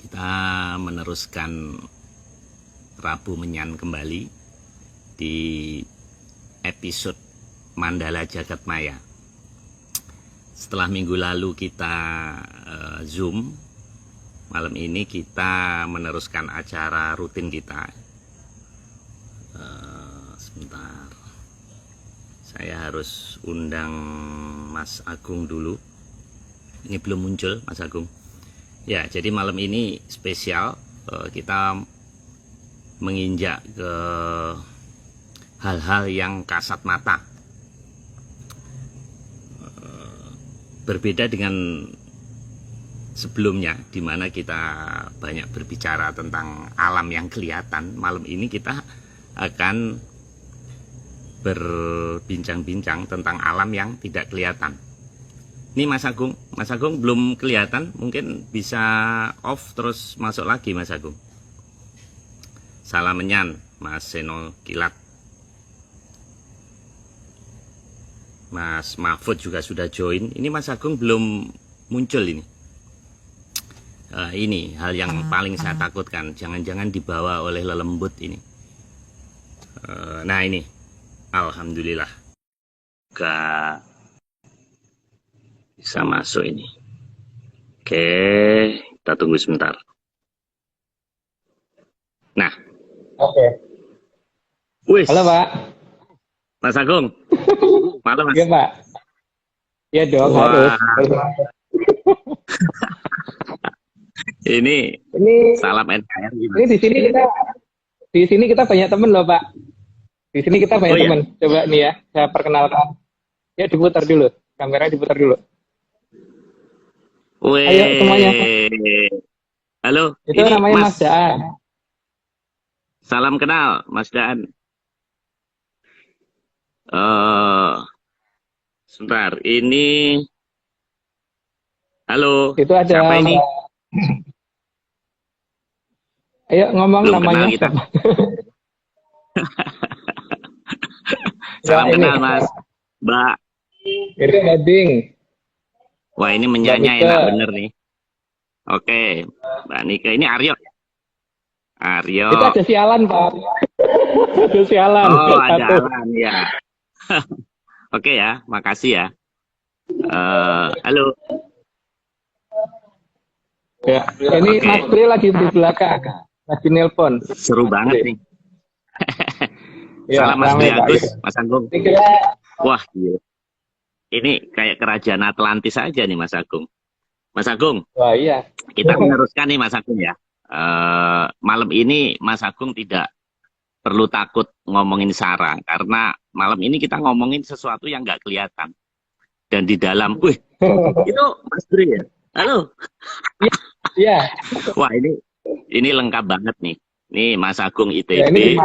Kita meneruskan Rabu Menyan kembali di episode Mandala Jagat Maya. Setelah minggu lalu kita Zoom, malam ini kita meneruskan acara rutin kita. Sebentar, saya harus undang Mas Agung dulu. Ini belum muncul Mas Agung. Ya, jadi malam ini spesial, kita menginjak ke hal-hal yang kasat mata. Berbeda dengan sebelumnya, di mana kita banyak berbicara tentang alam yang kelihatan. Malam ini kita akan berbincang-bincang tentang alam yang tidak kelihatan. Ini Mas Agung belum kelihatan, mungkin bisa off terus masuk lagi Mas Agung. Salam Menyan, Mas Seno Kilat. Mas Mahfud juga sudah join. Ini Mas Agung belum muncul ini. Ini hal yang paling saya takutkan, jangan-jangan dibawa oleh lelembut ini. Nah ini, alhamdulillah. Gak bisa masuk ini. Oke, kita tunggu sebentar. Nah, oke. Wis. Halo Pak. Mas Agung. Malam Mas. Iya Pak. Iya dong. Wah. Harus. Ini salam NKRI. Ini di sini kita banyak teman loh Pak. Di sini kita banyak teman. Ya? Coba nih ya, saya perkenalkan. Ya diputar dulu, kamera diputar dulu. Weh. Ayo semuanya. Halo. Itu ini namanya Mas Daan. Salam kenal Mas Daan. Sebentar, ini halo. Itu ada siapa ini? Ayo ngomong Belum namanya. Kenal kita. Ya, Salam kenal ini. Mas. Mbak. Itu Bading. Wah ini menyanyi enak bener nih. Oke, Mbak Nika. Ini Aryo. Aryo. Itu ada sialan Pak. Ada sialan. Oh ada Alan ya. Oke ya, makasih ya. Halo. Ya, ini Oke. Mas Pri lagi di belakang, lagi nelpon. Seru banget nih. Ya, Salam Mas ramai, Bri Pak. Agus, Mas Agung. Kira Wah, gila. Ini kayak kerajaan Atlantis aja nih Mas Agung. Mas Agung, wah iya. kita meneruskan nih Mas Agung ya. Malam ini Mas Agung tidak perlu takut ngomongin Sarah, karena malam ini kita ngomongin sesuatu yang nggak kelihatan. Dan di dalam, wih, itu Mas Bri ya? Halo. Iya. Wah ini lengkap banget nih. Ini Mas Agung ITB, Ya, ini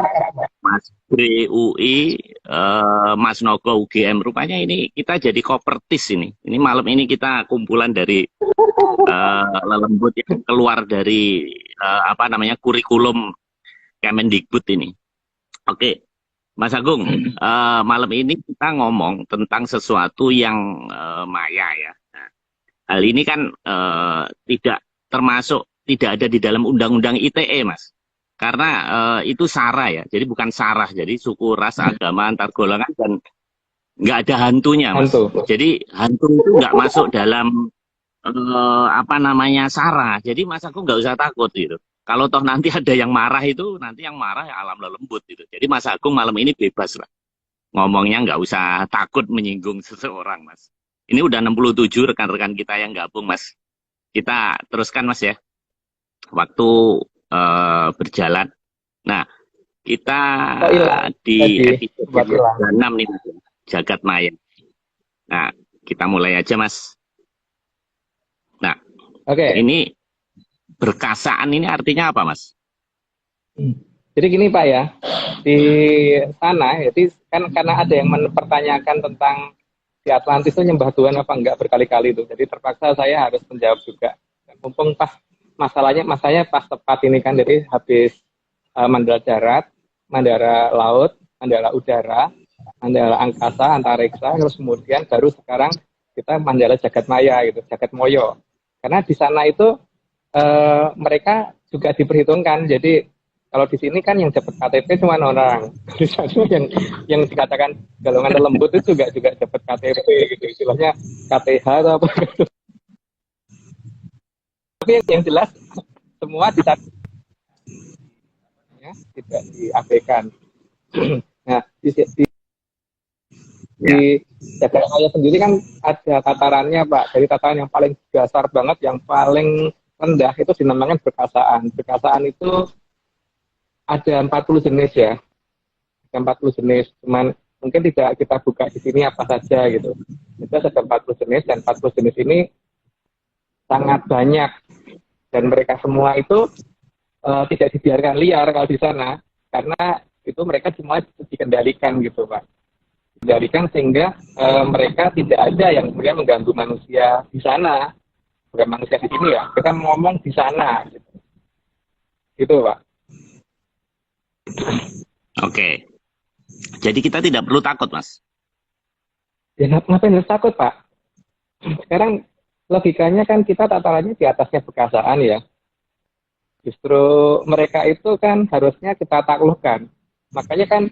Mas Bri UI, Mas Nogo UGM. Rupanya ini kita jadi kopertis ini. Ini malam ini kita kumpulan dari lelembut yang keluar dari kurikulum Kemendikbud ini. Oke, Mas Agung, malam ini kita ngomong tentang sesuatu yang maya ya. Nah, hal ini kan tidak ada di dalam undang-undang ITE, Mas. Karena itu SARA ya, jadi bukan sarah, jadi suku, ras, agama, antar golongan, dan nggak ada hantunya, Mas. hantu. Jadi hantu itu nggak masuk dalam SARA. Jadi Mas Agung nggak usah takut gitu. Kalau toh nanti ada yang marah itu, nanti yang marah ya alam lelembut gitu. Jadi Mas Agung malam ini bebas lah. Ngomongnya nggak usah takut menyinggung seseorang, Mas. Ini udah 67 rekan-rekan kita yang gabung, Mas. Kita teruskan, Mas ya. Waktu berjalan. Nah, kita di episode 6 nih, Mas. Jagat Maya. Nah, kita mulai aja, Mas. Nah, ini berkasaan ini artinya apa, Mas? Jadi gini Pak ya, di sana, jadi kan karena ada yang mempertanyakan tentang di Atlantis itu nyembah Tuhan apa enggak berkali-kali itu, jadi terpaksa saya harus menjawab juga. Mumpung pas masalahnya pas tepat ini kan, jadi habis Mandala Darat, Mandala Laut, Mandala Udara, Mandala Angkasa, Antariksa, terus kemudian baru sekarang kita Mandala Jagat Maya gitu, Jagat Moyo. Karena di sana itu mereka juga diperhitungkan. Jadi kalau di sini kan yang dapat KTP cuma orang, di sana yang dikatakan golongan lembut itu juga dapat KTP gitu, istilahnya KTH atau apa. Tapi yang jelas semua ya, tidak diabaikan. Nah, Ya. di daerah saya sendiri kan ada tatarannya Pak. Dari tataran yang paling dasar banget, yang paling rendah itu dinamakan perkasaan. Perkasaan itu ada 40 jenis ya. Ada 40 jenis. Cuman mungkin tidak kita buka di sini apa saja gitu. Itu ada 40 jenis dan 40 jenis ini sangat banyak. Dan mereka semua itu tidak dibiarkan liar kalau di sana. Karena itu mereka semua dikendalikan gitu Pak. Dikendalikan sehingga mereka tidak ada yang kemudian mengganggu manusia di sana. Bukan manusia di sini ya. Kita ngomong di sana. Gitu Pak. Oke. Jadi kita tidak perlu takut, Mas. Ya ngapain harus takut Pak? Sekarang logikanya kan kita tatarannya di atasnya perkasaan ya. Justru mereka itu kan harusnya kita taklukkan. Makanya kan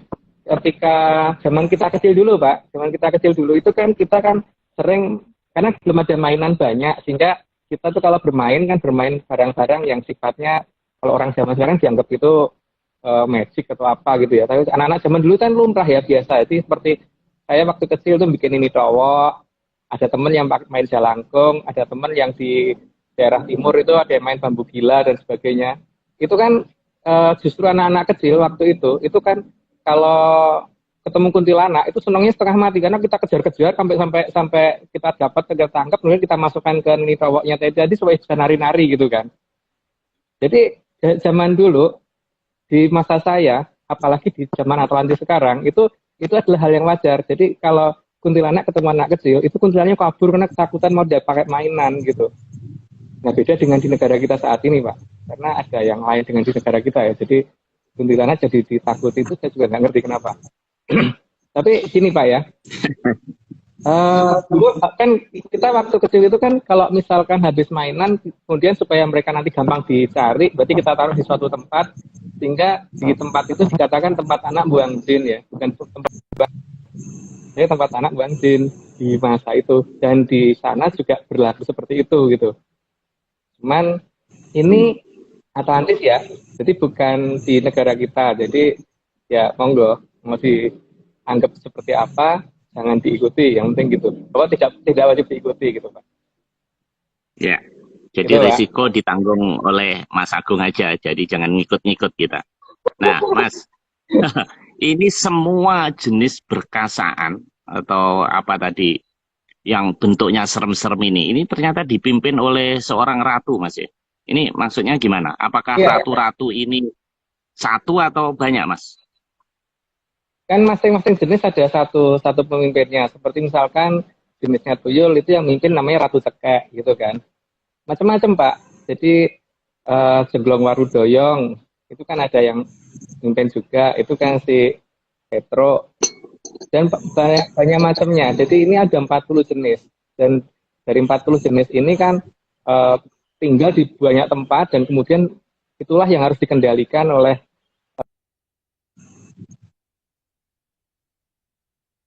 ketika zaman kita kecil dulu Pak, zaman kita kecil dulu itu kan kita kan sering, karena belum ada mainan banyak, sehingga kita tuh kalau bermain kan bermain barang-barang yang sifatnya kalau orang zaman sekarang dianggap itu magic atau apa gitu ya. Tapi anak-anak zaman dulu kan lumrah ya, biasa. Jadi seperti saya waktu kecil tuh bikin ini cowok, ada temen yang main jalangkung, ada temen yang di daerah timur itu ada yang main bambu gila dan sebagainya. Itu kan justru anak-anak kecil waktu itu kan kalau ketemu kuntilanak itu senangnya setengah mati karena kita kejar-kejar sampai kita dapat, kita tangkap, kemudian kita masukkan ke nini cowoknya jadi supaya bisa nari-nari gitu kan. Jadi zaman dulu di masa saya, apalagi di zaman Atlantis sekarang, itu adalah hal yang wajar. Jadi kalau kuntilanak ketemu anak kecil, itu kuntilanaknya kabur karena ketakutan mau dia pakai mainan gitu. Nah beda dengan di negara kita saat ini Pak, karena ada yang lain dengan di negara kita ya. Jadi kuntilanak jadi ditakuti itu saya juga nggak ngerti kenapa. Tapi sini Pak ya, dulu kan kita waktu kecil itu kan kalau misalkan habis mainan, kemudian supaya mereka nanti gampang dicari, berarti kita taruh di suatu tempat, sehingga di tempat itu dikatakan tempat anak buang jin ya, bukan tempat jadi tempat anak buang jin di masa itu, dan di sana juga berlaku seperti itu gitu. Cuman ini Atlantis ya, jadi bukan di negara kita, jadi ya monggo mau dianggap seperti apa jangan diikuti, yang penting gitu. Bahwa tidak wajib diikuti gitu Pak. Ya. Jadi Gitu, resiko ditanggung oleh Mas Agung aja, jadi jangan ngikut-ngikut kita. Nah, Mas, ini semua jenis berkasaan atau apa tadi yang bentuknya serem-serem ini ternyata dipimpin oleh seorang ratu, Mas ya. Ini maksudnya gimana? Apakah Iya, ratu-ratu ini satu atau banyak, Mas? kan masing-masing jenis ada satu pemimpinnya. Seperti misalkan jenisnya tuyul itu yang memimpin namanya Ratu Cekek gitu kan. Macam-macam Pak. Jadi Jeglong Warudoyong itu kan ada yang memimpin juga. Itu kan si Petro dan banyak macamnya. Jadi ini ada 40 jenis dan dari 40 jenis ini kan tinggal di banyak tempat dan kemudian itulah yang harus dikendalikan oleh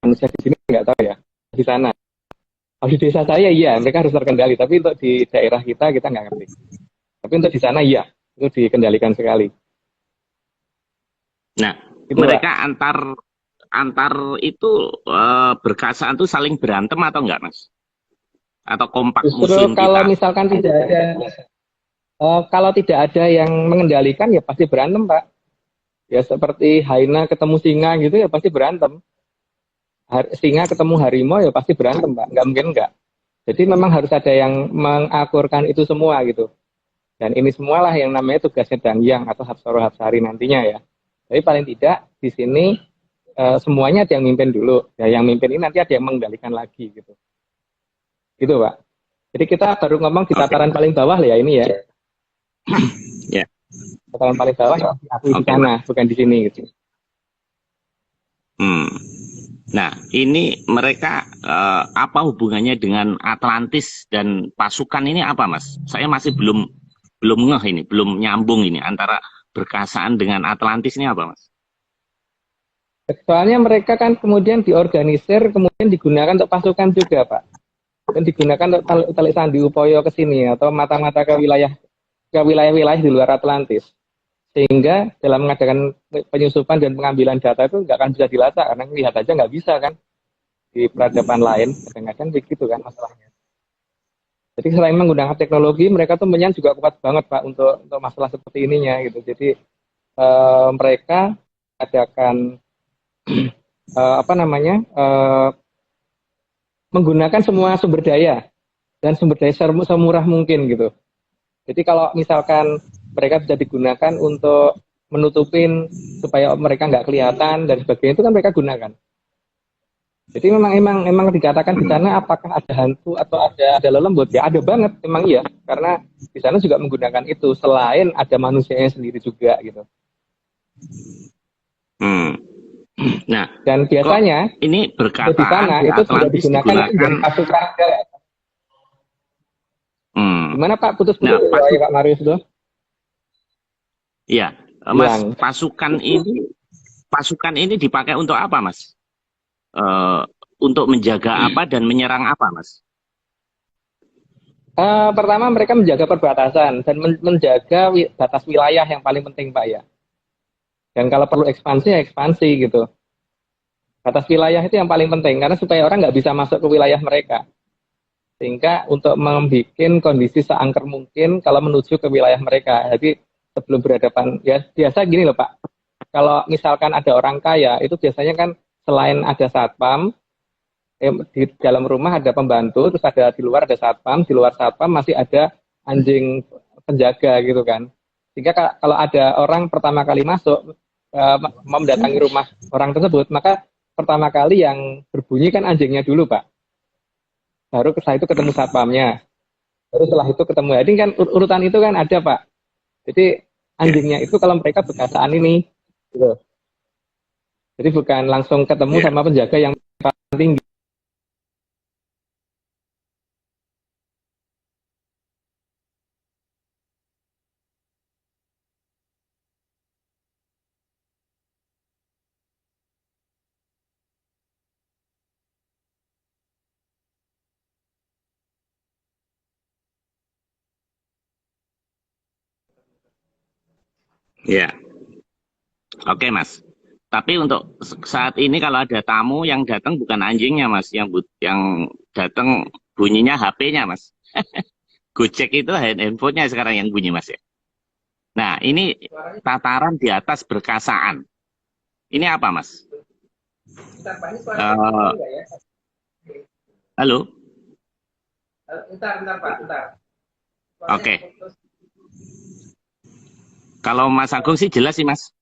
manusia di sini, nggak tahu ya di sana. Kalau di desa saya iya mereka harus terkendali, tapi untuk di daerah kita nggak ngerti. Tapi untuk di sana iya itu dikendalikan sekali. Nah, Itu mereka Pak. antar itu berkasaan tuh saling berantem atau enggak, Mas? Atau kompak Justru musuhin kalau kita? misalkan kalau tidak ada yang mengendalikan ya pasti berantem Pak. Ya seperti hyena ketemu singa gitu ya pasti berantem. Singa ketemu harimau ya pasti berantem Pak. Nggak mungkin nggak. Jadi memang harus ada yang mengakurkan itu semua gitu. Dan ini semualah yang namanya tugasnya Dangyang atau Hapsara Hapsari nantinya ya. Tapi paling tidak di sini semuanya ada yang mimpin dulu. Ya yang mimpin ini nanti ada yang mengendalikan lagi gitu. Gitu Pak. Jadi kita baru ngomong di Oke. tataran paling bawah ya ini ya. Ya. Tataran paling bawah aku di Oke. sana, bukan di sini gitu. Nah, ini mereka apa hubungannya dengan Atlantis dan pasukan ini apa, Mas? Saya masih belum belum ngeh ini, belum nyambung ini antara Berkasaan dengan Atlantis ini apa, Mas? Soalnya mereka kan kemudian diorganisir, kemudian digunakan untuk pasukan juga, Pak. Dan digunakan untuk telik sandi Upoyo ke sini atau mata-mata ke wilayah-wilayah di luar Atlantis. Sehingga dalam mengadakan penyusupan dan pengambilan data itu nggak akan bisa dilacak karena lihat aja nggak bisa kan di peradaban lain. Kadang-kadang begitu kan masalahnya. Jadi selain menggunakan teknologi, mereka tuh menyan juga kuat banget Pak untuk masalah seperti ininya gitu. Jadi mereka adakan apa namanya menggunakan semua sumber daya dan sumber daya semurah mungkin gitu. Jadi kalau misalkan mereka bisa digunakan untuk menutupin supaya mereka nggak kelihatan dan sebagainya itu kan mereka gunakan. Jadi memang dikatakan di sana apakah ada hantu atau ada lelembut ya ada banget memang iya karena di sana juga menggunakan itu selain ada manusianya sendiri juga gitu. Hmm. Nah, Dan biasanya ini di perkataan sana di itu sudah Atlantis digunakan digunakan. dari pasukan. Gimana Pak putus-putus Nah, ya Pak Marius itu? iya, Mas, Hilang. pasukan ini dipakai untuk apa, Mas? Untuk menjaga apa dan menyerang apa, Mas? Pertama mereka menjaga perbatasan dan menjaga batas wilayah yang paling penting Pak ya. Dan kalau perlu ekspansi ya ekspansi gitu. Batas wilayah itu yang paling penting karena supaya orang nggak bisa masuk ke wilayah mereka. Sehingga untuk membuat kondisi seangker mungkin kalau menuju ke wilayah mereka. Jadi sebelum berhadapan ya biasa gini loh Pak. Kalau misalkan ada orang kaya itu biasanya kan selain ada satpam di dalam rumah ada pembantu, terus ada di luar ada satpam, di luar satpam masih ada anjing penjaga gitu kan. Sehingga kalau ada orang pertama kali masuk mendatangi rumah orang tersebut, maka pertama kali yang berbunyi kan anjingnya dulu, Pak. Baru setelah itu ketemu satpamnya. Baru setelah itu ketemu. Jadi kan urutan itu kan ada, Pak. Jadi Ya, anjingnya itu kalau mereka berkasaan ini, gitu. Jadi bukan langsung ketemu ya, sama penjaga yang tinggi. ya. Oke, Mas. Tapi untuk saat ini kalau ada tamu yang datang bukan anjingnya, Mas, yang datang bunyinya HP-nya, Mas. Gojek itu handphonenya sekarang yang bunyi, Mas ya. Nah, ini tataran di atas berkasaan. Ini apa, Mas? Bentar, Pak, ini suaranya Eh, enggak ya? halo? Bentar, Pak, bentar. Oke. Kalau Mas Agung sih jelas sih, Mas.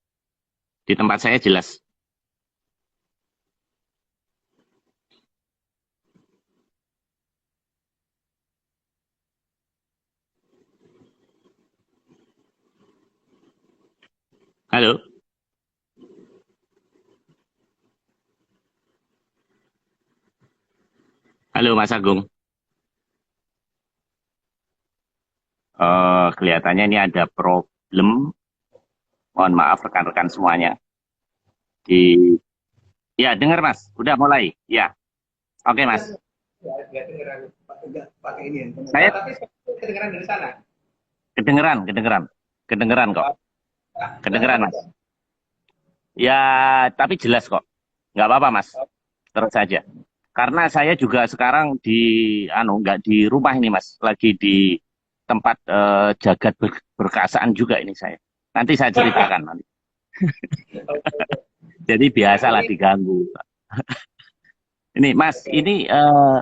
Di tempat saya jelas. Halo? Halo, Mas Agung. Kelihatannya ini ada problem. Mohon maaf rekan-rekan semuanya. Di Ya, dengar, Mas. Udah mulai. Ya. Oke, Mas. Nggak kedengeran, pakai ini. Saya Tapi kedengeran dari sana. kedengeran. Kedengeran kok. Kedengeran, Mas. Ya, tapi jelas kok. Nggak apa-apa, Mas. Terus saja. Karena saya juga sekarang nggak di rumah ini, Mas. Lagi di tempat jagat berkasaan juga ini saya. Nanti saya ceritakan nanti. Jadi biasalah Ini diganggu. Ini Mas, ini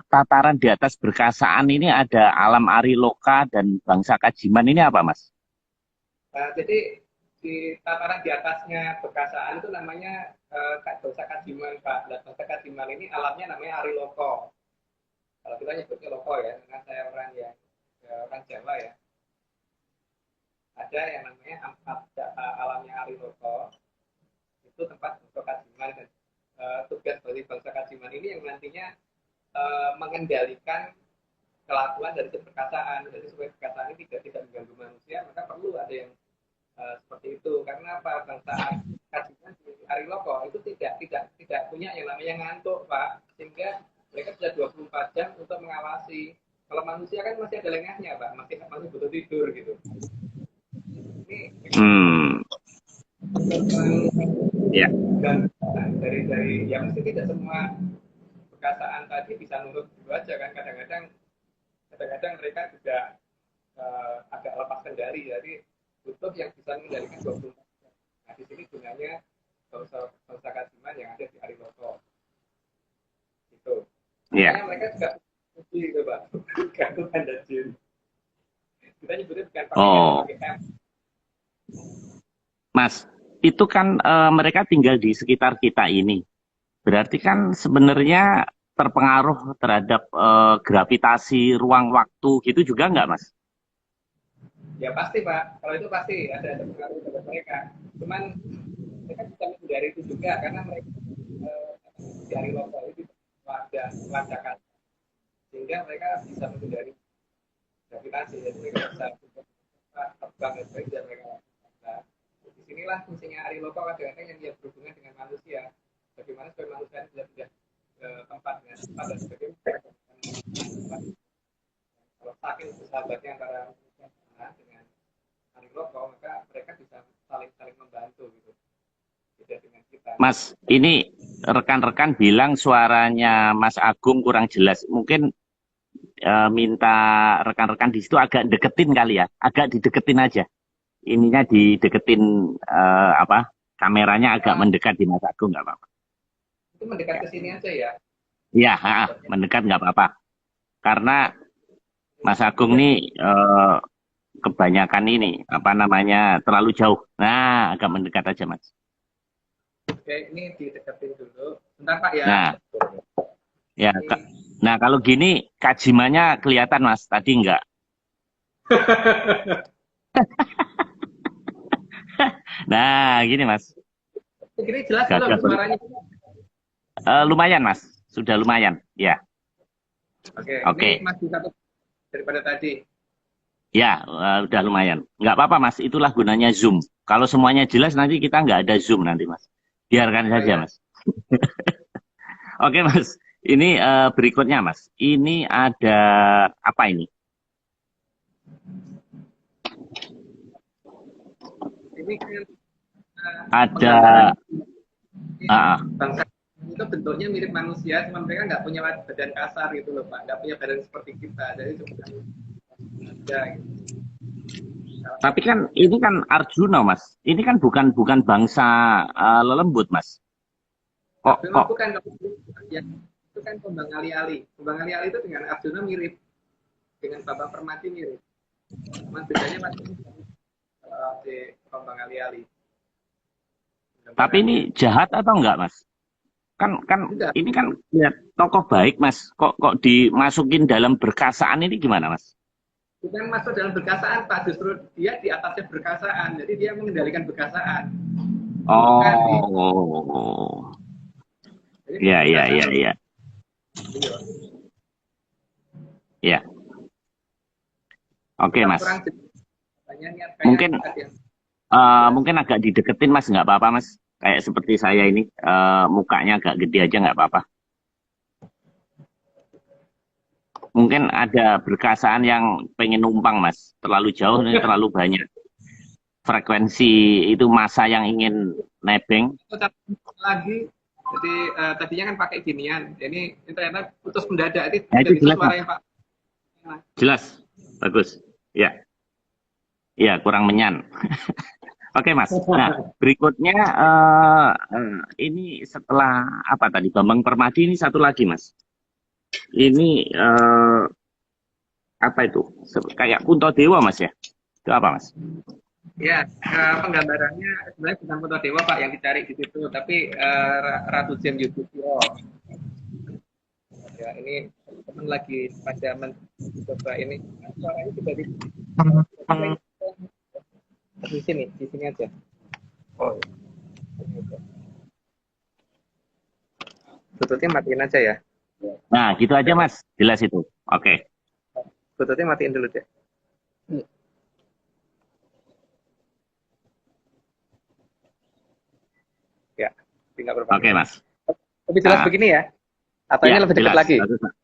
tataran di atas berkasaan ini ada alam Ariloka dan bangsa Kajiman ini apa, Mas? jadi di tataran di atasnya Bekasaan itu namanya Dosa Kajiman Pak. Nah, Dosa Kajiman ini alamnya namanya Ariloko. Kalau kita nyebutnya loko ya, karena saya orang yang orang Jawa ya. Ada yang namanya alamnya Ariloko. Itu tempat Dosa Kajiman dan tugas dari bangsa Kajiman ini yang nantinya mengendalikan kelakuan dari perkasaan. Jadi supaya perkasaan ini tidak mengganggu manusia, maka perlu ada yang seperti itu. Karena apa? Saat kajian di Ariloko itu tidak punya yang namanya ngantuk, Pak. Sehingga mereka sudah 24 jam untuk mengawasi. Kalau manusia kan masih ada lengahnya, Pak. Masih butuh tidur gitu. Ini ya. Dan dari yang mesti tidak semua perkasaan tadi bisa nurut dulu aja kan. Kadang-kadang mereka juga agak lepas kendali. Jadi butuh yang bisa mengendalikan 24 jam. Nah, di sini gunanya bangsa Kajiman yang ada di Ariloko. Itu. Yeah. Mereka juga uji gitu, Pak. Kartu tanda jin. Kita nyebutnya bukan pakai M. Mas, itu kan mereka tinggal di sekitar kita ini. Berarti kan sebenarnya terpengaruh terhadap gravitasi ruang waktu gitu juga nggak, Mas? Ya pasti, Pak. Kalau itu pasti ada pengaruh terhadap mereka. Cuman mereka bisa menghindari itu juga karena mereka dari lokal itu landakan, sehingga mereka bisa menghindari gravitasi. Jadi mereka bisa terbang dan sebagainya dan mereka lakukan. Disinilah fungsinya Ari Loko kadang-kadang yang dia berhubungan dengan manusia. Bagaimana supaya manusia bisa pindah ke tempat dengan cepat dan sebagainya. Kalau saking sahabatnya antara manusia dengan Ari Loko, maka mereka bisa saling membantu gitu. Beda dengan kita. Mas, ini rekan-rekan bilang suaranya Mas Agung kurang jelas. Mungkin minta rekan-rekan di situ agak deketin kali ya, agak dideketin aja. Ininya dideketin kameranya agak mendekat di Mas Agung, nggak apa-apa. Itu mendekat ke sini aja ya? Iya, mendekat nggak apa-apa. Karena Mas Agung nih kebanyakan ini terlalu jauh. Nah, agak mendekat aja, Mas. Oke, ini dideketin dulu. Bentar, Pak ya. Nah, ya. Nah, kalau gini kajimannya kelihatan, Mas. Tadi enggak. Nah, gini, Mas. Ini jelas belum suaranya? Lumayan, Mas. Sudah lumayan, ya. Oke. Ini masih satu daripada tadi. Ya, udah lumayan. Nggak apa-apa, Mas. Itulah gunanya Zoom. Kalau semuanya jelas, nanti kita nggak ada Zoom nanti, Mas. Biarkan saja, Mas. Oke, Mas. Ini berikutnya, Mas. Ini ada apa ini? Ini kan ada bangsa itu bentuknya mirip manusia, cuma mereka nggak punya badan kasar gitu loh, Pak. Nggak punya badan seperti kita. Jadi cuma ada gitu. Tapi kan ini kan Arjuna, Mas. Ini kan bukan bangsa lelembut, Mas. Kok bukan ya, itu kan Kembang Ali-Ali. Kembang Ali-Ali itu dengan Arjuna mirip, dengan Bapak Permati mirip. Cuma bedanya masih di Kembang Ali-Ali. Tapi ini jahat atau enggak, Mas? Kan enggak. Ini kan ya, tokoh baik, Mas. Kok dimasukin dalam berkasaan ini gimana, Mas? Bukan masuk dalam berkasaan, Pak. Justru dia di atasnya berkasaan. Jadi dia mengendalikan berkasaan. Oh. Iya. Ya. Oke, Mas. Mungkin agak dideketin, Mas, nggak apa-apa, Mas. Kayak seperti saya ini, mukanya agak gede aja nggak apa-apa. Mungkin ada berkasaan yang pengen numpang, Mas. Terlalu jauh, terlalu banyak. Frekuensi itu masa yang ingin nebeng. Lagi, jadi tadinya kan pakai ginian. Ini ternyata putus mendadak. Itu jelas, suaranya, Pak. Jelas, bagus. Ya. Ya, kurang menyan. Oke, Mas. Nah, berikutnya ini setelah apa tadi? Bambang Permadi ini satu lagi, Mas. Ini apa itu? Kayak Puntadewa, Mas ya? Itu apa, Mas? Ya, penggambarannya sebenarnya bukan Puntadewa, Pak, yang dicari di situ, tapi Ratu Jem Yudhistira. Ya, ini teman lagi pada mencoba ini. Suaranya juga di sini aja. Oh, tutupnya matiin aja ya. Nah, gitu aja, Mas. Jelas itu. Oke. Bluetooth-nya matiin dulu deh. Ya, tinggal berapa Oke, menit. Mas. Lebih jelas Ah, begini ya? Atau ini ya, lebih dekat jelas. lagi? Bagus, Mas.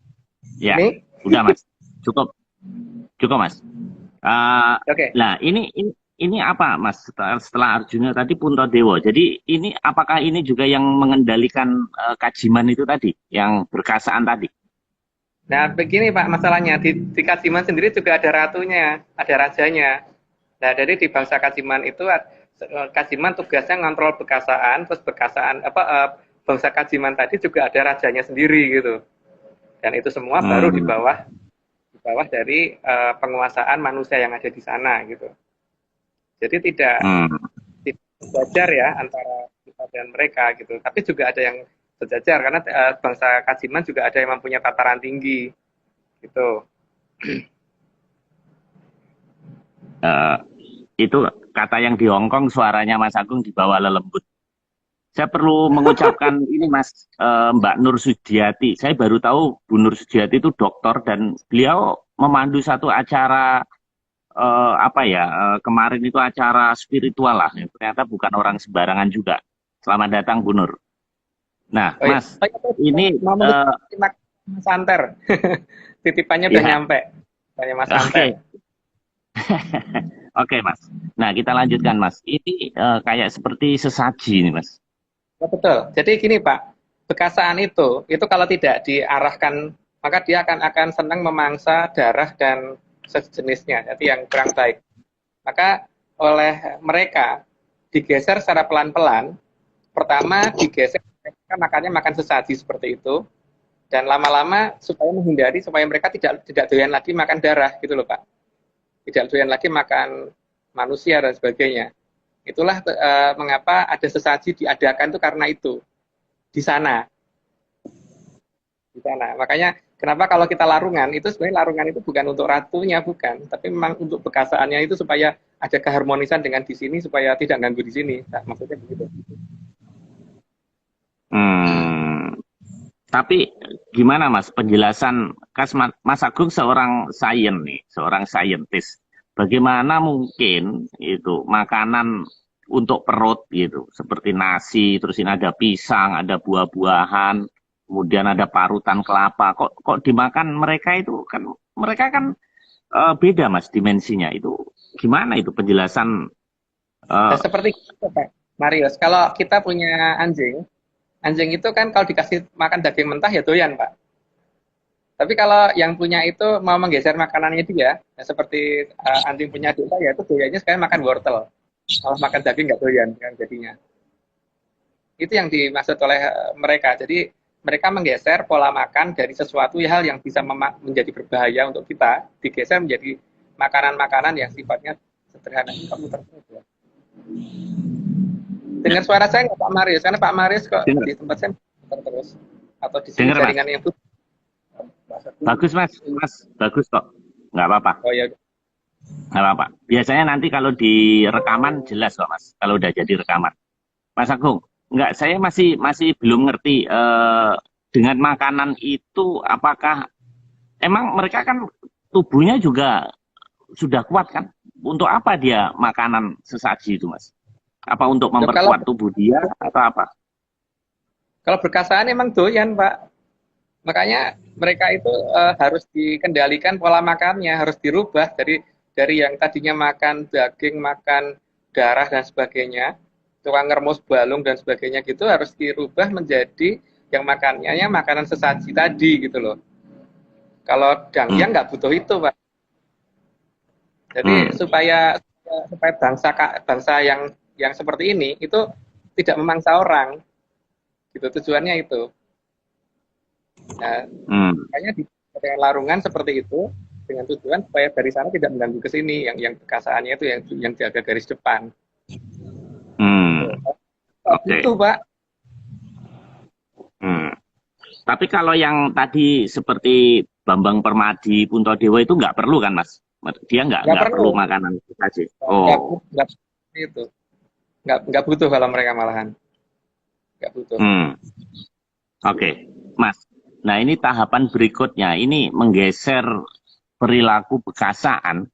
Ya, Ini? udah, Mas. Cukup, cukup, Mas. Ah, Oke. Nah, ini apa, Mas? Setelah Arjuna tadi Puntadewa. Jadi ini apakah ini juga yang mengendalikan Kajiman itu tadi, yang berkasaan tadi? Nah, begini Pak, masalahnya di Kajiman sendiri juga ada ratunya, ada rajanya. Nah, jadi di bangsa Kajiman itu Kajiman tugasnya ngontrol bekasaan, terus bekasaan bangsa Kajiman tadi juga ada rajanya sendiri gitu. Dan itu semua baru Hmm. di bawah dari penguasaan manusia yang ada di sana gitu. Jadi tidak Hmm. sejajar ya antara kita dan mereka gitu. Tapi juga ada yang sejajar karena bangsa Kajiman juga ada yang mempunyai tataran tinggi gitu. Eh, itu kata yang di Hongkong suaranya Mas Agung di bawah lelembut. Saya perlu mengucapkan ini Mas, Mbak Nur Sudiati. Saya baru tahu Bu Nur Sudiati itu dokter dan beliau memandu satu acara apa ya, kemarin itu acara spiritual lah. Ternyata bukan orang sembarangan juga. Selamat datang Bu Nur. Nah, Oh iya, Mas, ini mau mengucapkan Mas Santer. Titipannya udah ya, nyampe. Tanya Mas oke. Santer. Oke, Mas. Nah, kita lanjutkan, Mas. Ini kayak seperti sesaji nih, Mas. Ya, betul. Jadi gini Pak, bekasaan itu kalau tidak diarahkan, maka dia akan senang memangsa darah dan sejenisnya, jadi yang kurang baik. Maka oleh mereka digeser secara pelan-pelan. Pertama digeser, mereka makannya makan sesaji seperti itu, dan lama-lama supaya menghindari supaya mereka tidak doyan lagi makan darah gitu loh Pak. Tidak doyan lagi makan manusia dan sebagainya. Itulah mengapa ada sesaji diadakan itu karena itu di sana. Di sana. Makanya kenapa kalau kita larungan itu sebenarnya larungan itu bukan untuk ratunya bukan, tapi memang untuk bekasaannya itu supaya ada keharmonisan dengan di sini supaya tidak ganggu di sini. Nah, maksudnya begitu. Hmm, tapi gimana, Mas, penjelasan Mas Agung seorang sains nih, seorang saintis. Bagaimana mungkin itu makanan untuk perut gitu, seperti nasi, terus ini ada pisang, ada buah-buahan, kemudian ada parutan kelapa. Kok dimakan mereka kan beda Mas dimensinya itu. Gimana itu penjelasan? Dan eh, seperti itu, Pak Marius, kalau kita punya anjing, anjing itu kan kalau dikasih makan daging mentah ya doyan, Pak. Tapi kalau yang punya itu mau menggeser makanannya dia, ya seperti anjing punya kita ya itu doyannya sekarang makan wortel, malah makan daging nggak doyan kan jadinya. Itu yang dimaksud oleh mereka. Jadi mereka menggeser pola makan dari sesuatu hal yang bisa menjadi berbahaya untuk kita, digeser menjadi makanan-makanan yang sifatnya sederhana. Kamu terus ya. Dengar suara saya nggak Pak Marius? Karena Pak Marius kok Dengar, di tempat saya terus atau di sini dengar Mas. jaringan yang tuh. Bagus Mas, Mas bagus kok. Nggak apa-apa, Oh ya, nggak apa-apa. Biasanya nanti kalau di rekaman jelas kok Mas. Kalau udah jadi rekaman. Mas Agung, nggak, saya masih belum ngerti dengan makanan itu apakah emang mereka kan tubuhnya juga sudah kuat kan? Untuk apa dia makanan sesaji itu Mas? Apa untuk loh, kalau memperkuat tubuh dia atau apa? kalau berkasaan emang doyan Pak. Makanya mereka itu harus dikendalikan pola makannya, harus dirubah dari yang tadinya makan daging, makan darah dan sebagainya, tukang ngermus balung dan sebagainya gitu harus dirubah menjadi yang makannya makanan sesaji tadi gitu loh. Kalau Hmm, Dangyang nggak butuh itu, Pak. Jadi hmm, supaya bangsa bangsa yang seperti ini itu tidak memangsa orang, gitu tujuannya itu. Nah, hmm, makanya dengan larungan seperti itu dengan tujuan supaya dari sana tidak mengganggu ke sini yang bekasaannya itu yang jaga garis depan. hmm. Oke. Itu Pak. Hmm. Tapi kalau yang tadi seperti Bambang Permadi, Puntadewa itu nggak perlu kan, Mas? Dia Nggak nggak perlu, perlu makanan itu saja. nggak Oh, nggak itu nggak butuh kalau mereka malahan nggak butuh. hmm. Oke, Mas. Nah, ini tahapan berikutnya. Ini menggeser perilaku bekasaan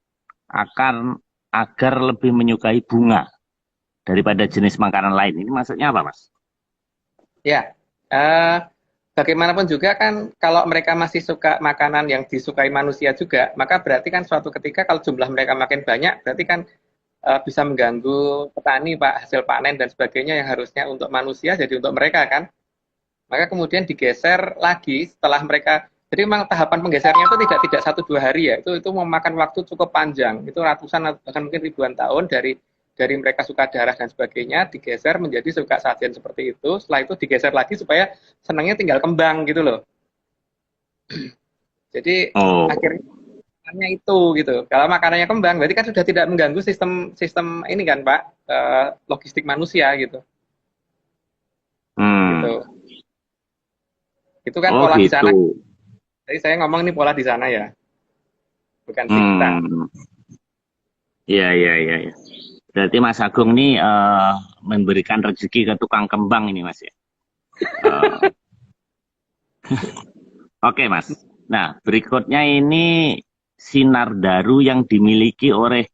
agar lebih menyukai bunga daripada jenis makanan lain. Ini maksudnya apa, Mas? Ya, bagaimanapun juga kan kalau mereka masih suka makanan yang disukai manusia juga, maka berarti kan suatu ketika kalau jumlah mereka makin banyak, berarti kan bisa mengganggu petani, Pak, hasil panen dan sebagainya yang harusnya untuk manusia jadi untuk mereka kan. Maka kemudian digeser lagi setelah mereka, jadi memang tahapan penggesernya itu tidak 1-2 hari ya, itu memakan waktu cukup panjang, itu ratusan bahkan mungkin ribuan tahun dari mereka suka darah dan sebagainya digeser menjadi suka sajian seperti itu, setelah itu digeser lagi supaya senangnya tinggal kembang gitu loh. Jadi akhirnya itu gitu. Kalau makanannya kembang berarti kan sudah tidak mengganggu sistem ini kan Pak, logistik manusia gitu. Gitu. Itu kan pola gitu. di sana. Jadi saya ngomong ini pola di sana ya. Bukan di kita. Iya. Berarti Mas Agung ini memberikan rezeki ke tukang kembang ini, Mas ya. Oke, Mas. Nah, berikutnya ini sinar daru yang dimiliki oleh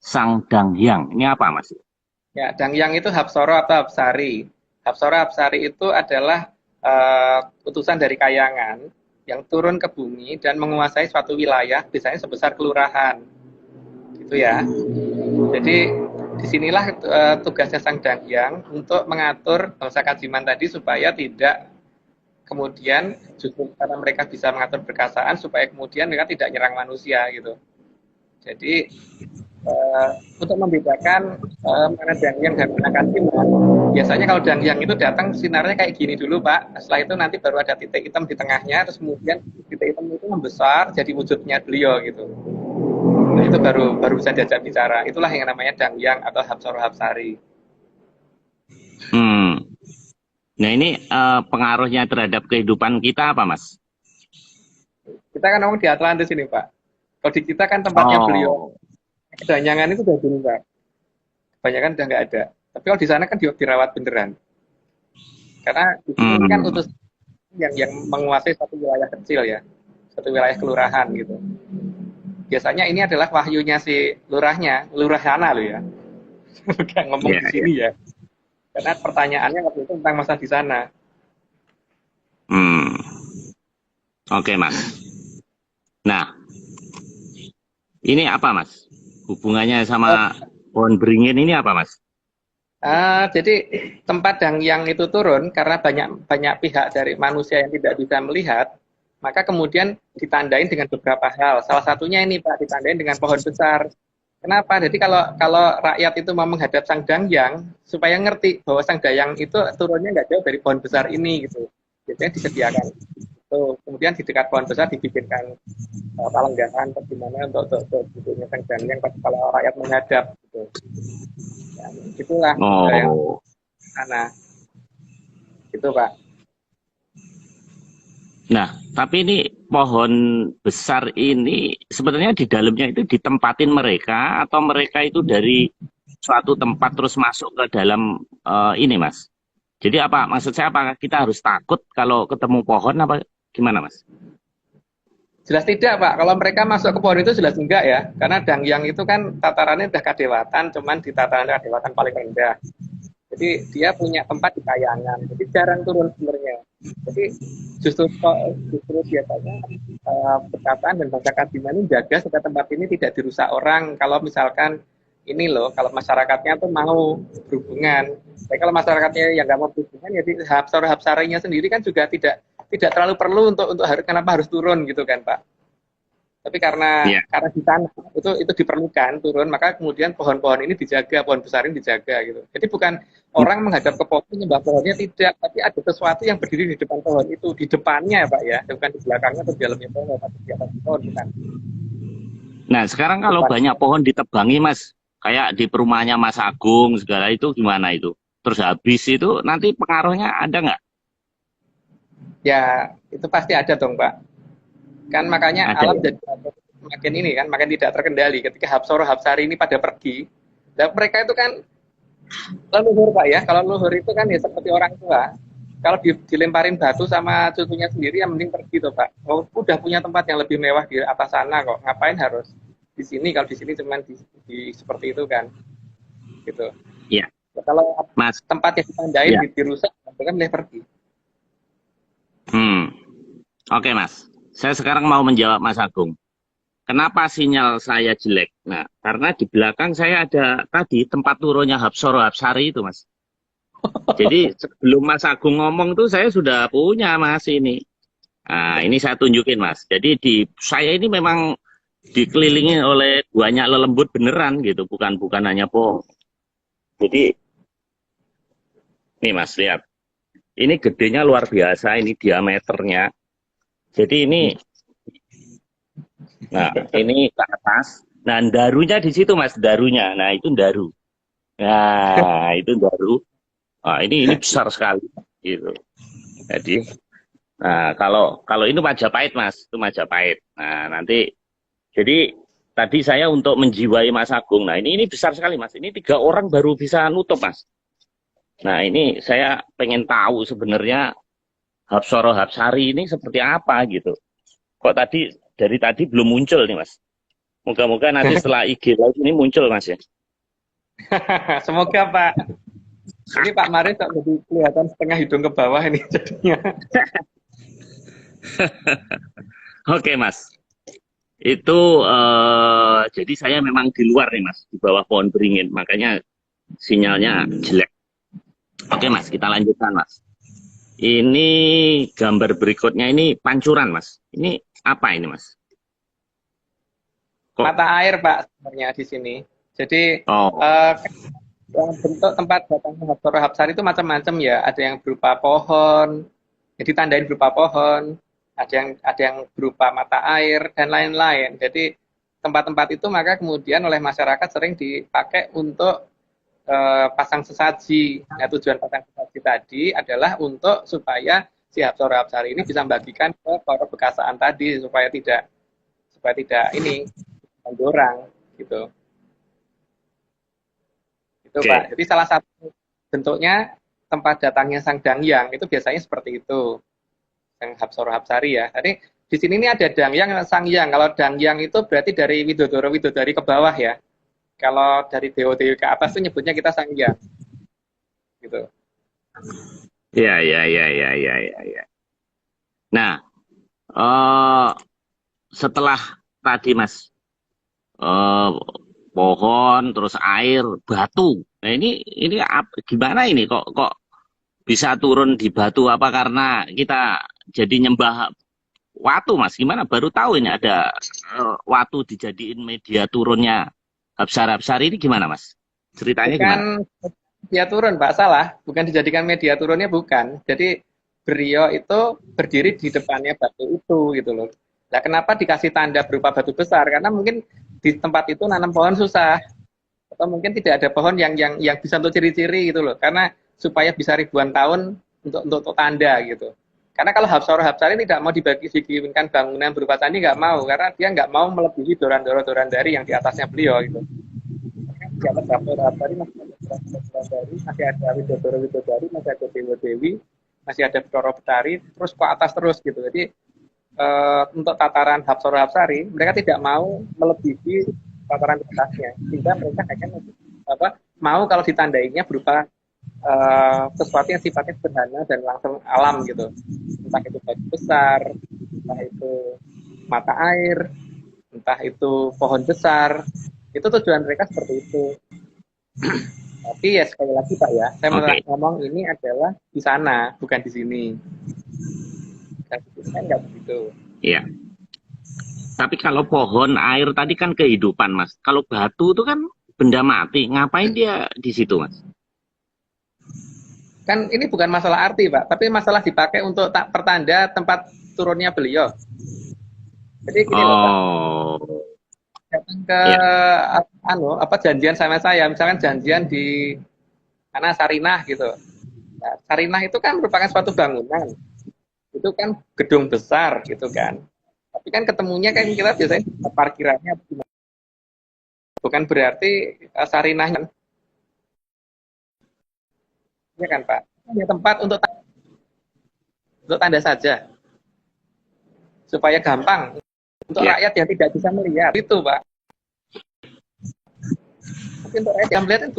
Sang Danghyang. Ini apa, Mas? Ya, Danghyang itu Hapsara atau Hapsari. Hapsara Hapsari itu adalah utusan dari Kayangan yang turun ke bumi dan menguasai suatu wilayah, biasanya sebesar kelurahan, gitu ya. Jadi disinilah tugasnya Sang Danghyang untuk mengatur bangsa Kajiman tadi supaya tidak kemudian justru karena mereka bisa mengatur perkasaan supaya kemudian mereka tidak nyerang manusia gitu. Jadi untuk membedakan mana Danghyang dan mana Kajiman, biasanya kalau Danghyang itu datang sinarnya kayak gini dulu Pak, setelah itu nanti baru ada titik hitam di tengahnya, terus kemudian titik hitam itu membesar jadi wujudnya beliau gitu. Nah, itu baru bisa diajak bicara. Itulah yang namanya Danghyang atau Hapsara Hapsari. Nah ini pengaruhnya terhadap kehidupan kita apa Mas? Kita kan ngomong di Atlantis ini Pak. Kalau di kita kan tempatnya beliau. Kedanyangan itu udah dulu Pak. Kebanyakan udah nggak ada. Tapi kalau di sana kan dirawat beneran. Karena di sini kan utus yang menguasai satu wilayah kecil ya. Satu wilayah kelurahan gitu. Biasanya ini adalah wahyunya si lurahnya, lurah sana loh ya. Bukan ngomong di sini ya. Karena pertanyaannya waktu itu tentang masa di sana. Oke Mas. Nah, ini apa Mas? Hubungannya sama pohon beringin ini apa Mas? Jadi tempat yang itu turun karena banyak pihak dari manusia yang tidak bisa melihat, maka kemudian ditandain dengan beberapa hal. Salah satunya ini Pak, ditandain dengan pohon besar. Kenapa? Jadi kalau rakyat itu mau menghadap Sang Danghyang, supaya ngerti bahwa Sang Danghyang itu turunnya nggak jauh dari pohon besar ini gitu. Biasanya disediakan. Tuh, kemudian di dekat pohon besar dibikinkan palenggahan atau gimana untuk duduknya Sang Danghyang kalau rakyat menghadap gitu. Ya, itulah yang sana. Itu Pak. Nah, tapi ini pohon besar ini sebenarnya di dalamnya itu ditempatin mereka atau mereka itu dari suatu tempat terus masuk ke dalam ini Mas? Jadi apa maksud saya, apakah kita harus takut kalau ketemu pohon apa gimana Mas? Jelas tidak Pak, kalau mereka masuk ke pohon itu jelas enggak ya, karena Danghyang itu kan tatarannya udah kadewatan, cuman di tataran kadewatan paling rendah. Jadi dia punya tempat di Kayangan, jadi jarang turun sebenarnya. Jadi justru biasanya perkataan dan bangsa Kajiman ini jaga supaya tempat ini tidak dirusak orang. Kalau misalkan ini loh, kalau masyarakatnya tuh mau berhubungan. Tapi kalau masyarakatnya yang nggak mau berhubungan, ya Hapsara-Hapsarinya sendiri kan juga tidak terlalu perlu untuk kenapa harus turun gitu kan Pak. Tapi karena di sana itu diperlukan turun, maka kemudian pohon-pohon ini dijaga, pohon besar ini dijaga gitu. Jadi bukan orang menghadap ke pohon menyembah pohonnya, tidak, tapi ada sesuatu yang berdiri di depan pohon itu, di depannya ya Pak ya, bukan di belakangnya atau di dalamnya pohon, tapi di atas pohon bukan. Nah sekarang kalau banyak pohon ditebangi Mas, kayak di perumahannya Mas Agung segala itu gimana itu? Terus habis itu nanti pengaruhnya ada nggak? Ya itu pasti ada dong Pak. Kan makanya alam jadi makin ini kan, makin tidak terkendali ketika Hapsara Hapsari ini pada pergi. Dan mereka itu kan leluhur Pak ya, kalau leluhur itu kan ya seperti orang tua. kalau dilemparin batu sama cucunya sendiri, yang mending pergi tuh Pak. Oh, udah punya tempat yang lebih mewah di atas sana kok. Ngapain harus di sini? Kalau di sini cuman di seperti itu kan, gitu. Iya, Ya, kalau Mas. tempat yang ditandain Ya. dirusak, kan boleh pergi. Hmm. Oke, Mas. Saya sekarang mau menjawab Mas Agung. Kenapa sinyal saya jelek? Nah, karena di belakang saya ada tadi tempat turunnya Hapsoro Hapsari itu, Mas. Jadi sebelum Mas Agung ngomong tuh saya sudah punya, Mas, ini. Nah, ini saya tunjukin, Mas. Jadi di saya ini memang dikelilingi oleh banyak lelembut beneran gitu, bukan hanya pohon. Jadi nih Mas, lihat. Ini gedenya luar biasa, ini diameternya. Jadi nah ini ke atas. Nah, darunya di situ Mas, darunya. Nah, itu daru. Nah, itu daru. Nah, ini besar sekali gitu. Jadi, nah kalau kalau itu Majapahit Mas, itu Majapahit. Nah, nanti jadi tadi saya untuk menjiwai Mas Agung. Nah, ini besar sekali Mas. Ini 3 orang baru bisa nutup Mas. Nah, ini saya pengen tahu sebenarnya Hapsoro Hapsari ini seperti apa gitu. Kok dari tadi belum muncul nih Mas. Moga-moga nanti setelah IG live ini muncul Mas ya. Semoga Pak. Ini Pak Maris kok jadi kelihatan setengah hidung ke bawah ini jadinya. Oke Mas. Itu jadi saya memang di luar nih Mas, di bawah pohon beringin. Makanya sinyalnya jelek. Oke Mas, kita lanjutkan Mas. Ini gambar berikutnya ini pancuran Mas. Ini apa ini Mas? Kok? Mata air Pak sebenarnya di sini. Jadi Oh, bentuk tempat datangnya Hapsoro Hapsari itu macam-macam ya. Ada yang berupa pohon, jadi tandain berupa pohon. Ada yang berupa mata air dan lain-lain. Jadi tempat-tempat itu maka kemudian oleh masyarakat sering dipakai untuk pasang sesaji. Nah, tujuan pasang sesaji tadi adalah untuk supaya si Hapsoro Hapsari ini bisa membagikan ke para bekasaan tadi supaya tidak ini mendorong gitu. Itu Pak. oke. Jadi salah satu bentuknya tempat datangnya Sang Dangyang itu biasanya seperti itu. Yang Hapsoro Hapsari ya. Tadi di sini ini ada Dangyang Sang Hyang. Kalau Dangyang itu berarti dari Widodoro Widodari ke bawah ya. Kalau dari Dewa-Dewi ke atas itu nyebutnya kita Sang Hyang gitu. Ya, ya, ya, ya, ya, ya, ya. Nah, eh setelah tadi Mas, eh pohon, terus air, batu. Nah, ini gimana ini kok bisa turun di batu apa karena kita jadi nyembah watu Mas? Gimana? Baru tahu ini ada watu dijadiin media turunnya Hapsara ini gimana Mas? Ceritanya Bukan gimana? media turun, Pak, salah. Bukan dijadikan media turunnya, bukan. Jadi beliau itu berdiri di depannya batu itu gitu loh. Nah, kenapa dikasih tanda berupa batu besar? Karena mungkin di tempat itu nanam pohon susah, atau mungkin tidak ada pohon yang bisa untuk ciri-ciri gitu loh. Karena supaya bisa ribuan tahun untuk tanda gitu. Karena kalau Hapsoro Hapsari tidak mau dibikinkan bangunan berupa candi, nggak mau, karena dia nggak mau melebihi Dorandoro dari yang di atasnya beliau gitu. Di atas Hapsoro Hapsari masih ada Dorandari, masih ada Widodoro Widodari, masih ada Dewa Dewi, masih ada Betoro Betari, terus ke atas terus gitu. Jadi untuk tataran Hapsoro Hapsari, mereka tidak mau melebihi tataran di atasnya, sehingga mereka hanya mau kalau ditandainya berupa sesuatu yang sifatnya sederhana dan langsung alam gitu, entah itu batu besar, entah itu mata air, entah itu pohon besar, itu tujuan mereka seperti itu. Tapi ya sekali lagi Pak ya, saya Oke. ngomong ini adalah di sana, bukan di sini. Dan di sini kan nggak begitu. Iya. Tapi kalau pohon, air tadi kan kehidupan, Mas. Kalau batu itu kan benda mati. Ngapain dia di situ, Mas? Kan ini bukan masalah arti Pak, tapi masalah dipakai untuk pertanda tempat turunnya beliau. Jadi gini loh Pak, Oh, datang ke ya. janjian sama saya, misalkan janjian di mana Sarinah gitu. Nah, Sarinah itu kan merupakan suatu bangunan, itu kan gedung besar gitu kan. Tapi kan ketemunya kan kita biasanya di parkirannya, bukan berarti Sarinah ya kan Pak. Hanya tempat untuk untuk tanda saja, supaya gampang untuk Ya. rakyat yang tidak bisa melihat itu, Pak. Tapi untuk rakyat yang melihat kan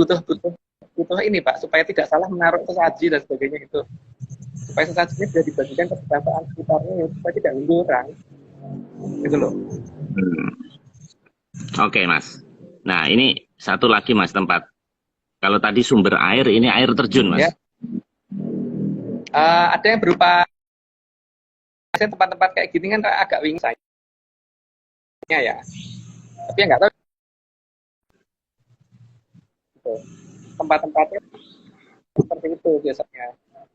butuh ini, Pak, supaya tidak salah menaruh sesaji dan sebagainya itu. Supaya sesajinya sudah dibagikan ke pedesaan sekitarnya, ya, supaya tidak mengganggu orang. Gitu loh. Oke, Mas. Nah, ini satu lagi, Mas, tempat. Kalau tadi sumber air, ini air terjun, Mas. Ya. Ada yang berupa tempat-tempat kayak gini kan agak wing saya ya. Tapi yang nggak tahu gitu. Tempat-tempatnya seperti itu biasanya.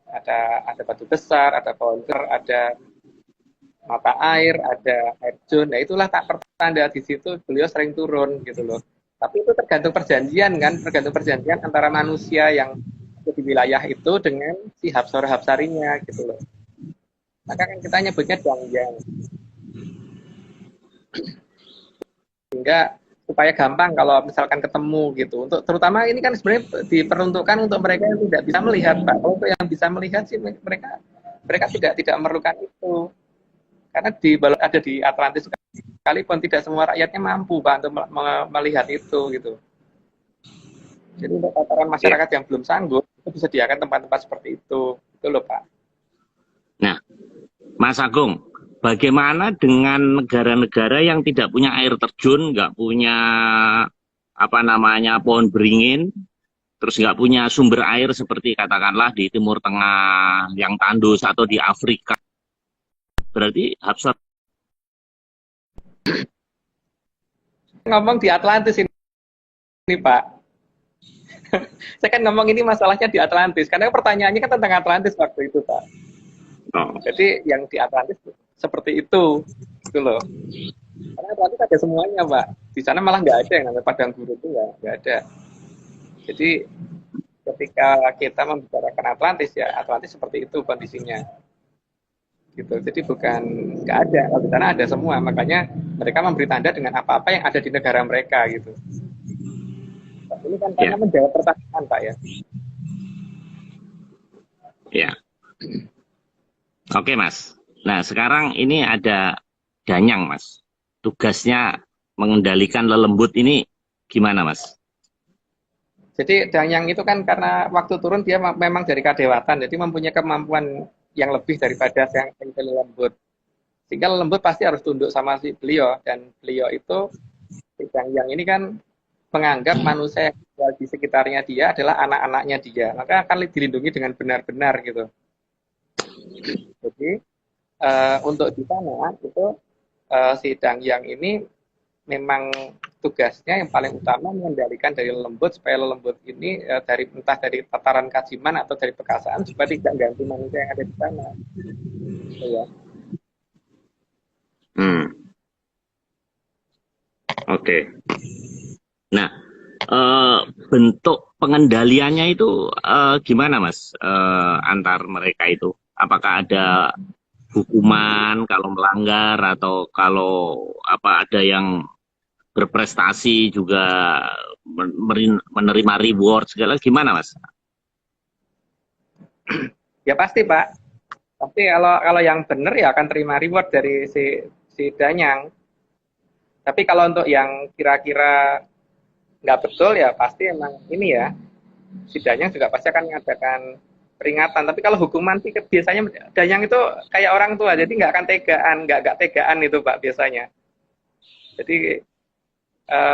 Ada batu besar, ada boulder, ada mata air, ada air terjun. Nah, itulah tak pertanda di situ beliau sering turun gitu loh. Tapi itu tergantung perjanjian kan, tergantung perjanjian antara manusia yang di wilayah itu dengan si hapsarinya gitu loh. Maka kan kita nyebutnya dangyang. Sehingga supaya gampang kalau misalkan ketemu gitu. Untuk terutama ini kan sebenarnya diperuntukkan untuk mereka yang tidak bisa melihat, Pak. Kalau untuk yang bisa melihat sih mereka tidak memerlukan itu. Karena ada di Atlantis sekalipun tidak semua rakyatnya mampu, Pak, untuk melihat itu gitu. Jadi untuk tataran masyarakat yang belum sanggup itu disediakan tempat-tempat seperti itu. Itu loh, Pak. Nah, Mas Agung, bagaimana dengan negara-negara yang tidak punya air terjun, nggak punya pohon beringin, terus nggak punya sumber air seperti katakanlah di Timur Tengah yang tandus atau di Afrika? Berarti Hapsat Ngomong di Atlantis ini Pak. Saya kan ngomong ini masalahnya di Atlantis, karena pertanyaannya kan tentang Atlantis waktu itu, Pak. Oh. Jadi yang di Atlantis seperti itu, gitu loh. Karena Atlantis ada semuanya, Pak. Di sana malah nggak ada yang namanya padang gurun itu nggak ada. Jadi ketika kita membicarakan Atlantis ya Atlantis seperti itu kondisinya. Gitu. Jadi bukan nggak ada, kalau di sana ada semua. Makanya mereka memberi tanda dengan apa-apa yang ada di negara mereka gitu. Ini kan karena menjawab pertanyaan, Pak ya. Ya. Oke, Mas. Nah, sekarang ini ada Danyang, Mas. Tugasnya mengendalikan lelembut ini gimana, Mas? Jadi Danyang itu kan karena waktu turun dia memang dari kadewatan, jadi mempunyai kemampuan yang lebih daripada yang lelembut. Sehingga lelembut pasti harus tunduk sama si beliau, dan beliau itu Danyang ini kan menganggap manusia yang di sekitarnya dia adalah anak-anaknya dia, maka akan dilindungi dengan benar-benar gitu. Jadi untuk di sana itu si Dangyang ini memang tugasnya yang paling utama mengendalikan dari lelembut supaya lelembut ini entah dari tataran kajiman atau dari perkasaan supaya tidak ganti manusia yang ada di sana. Gitu ya. Oke. Nah, bentuk pengendaliannya itu gimana, Mas? Antar mereka itu, apakah ada hukuman kalau melanggar atau kalau ada yang berprestasi juga menerima reward segala, gimana, Mas? Ya pasti, Pak. Pasti kalau yang benar ya akan terima reward dari si Danyang. Tapi kalau untuk yang kira-kira nggak betul ya pasti emang ini ya, si Danyang juga pasti akan mengadakan peringatan. Tapi kalau hukuman sih biasanya Danyang itu kayak orang tua, jadi nggak akan nggak tegaan itu, Pak, biasanya. Jadi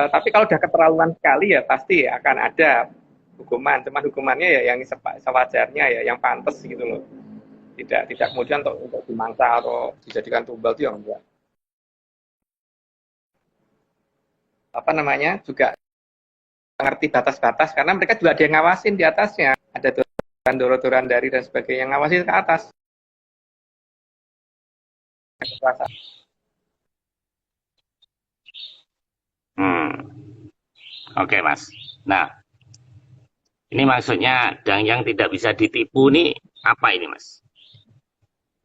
tapi kalau udah keterlaluan sekali ya pasti akan ada hukuman. Cuma hukumannya ya yang sewajarnya ya, yang pantas gitu loh. Tidak kemudian untuk dimangsa atau dijadikan tumbal itu yang enggak. Juga mengerti batas-batas karena mereka juga ada yang ngawasin di atasnya, ada dorongan dari dan sebagainya yang ngawasi ke atas. Oke, Mas. Nah, ini maksudnya Dangyang tidak bisa ditipu nih apa ini, Mas?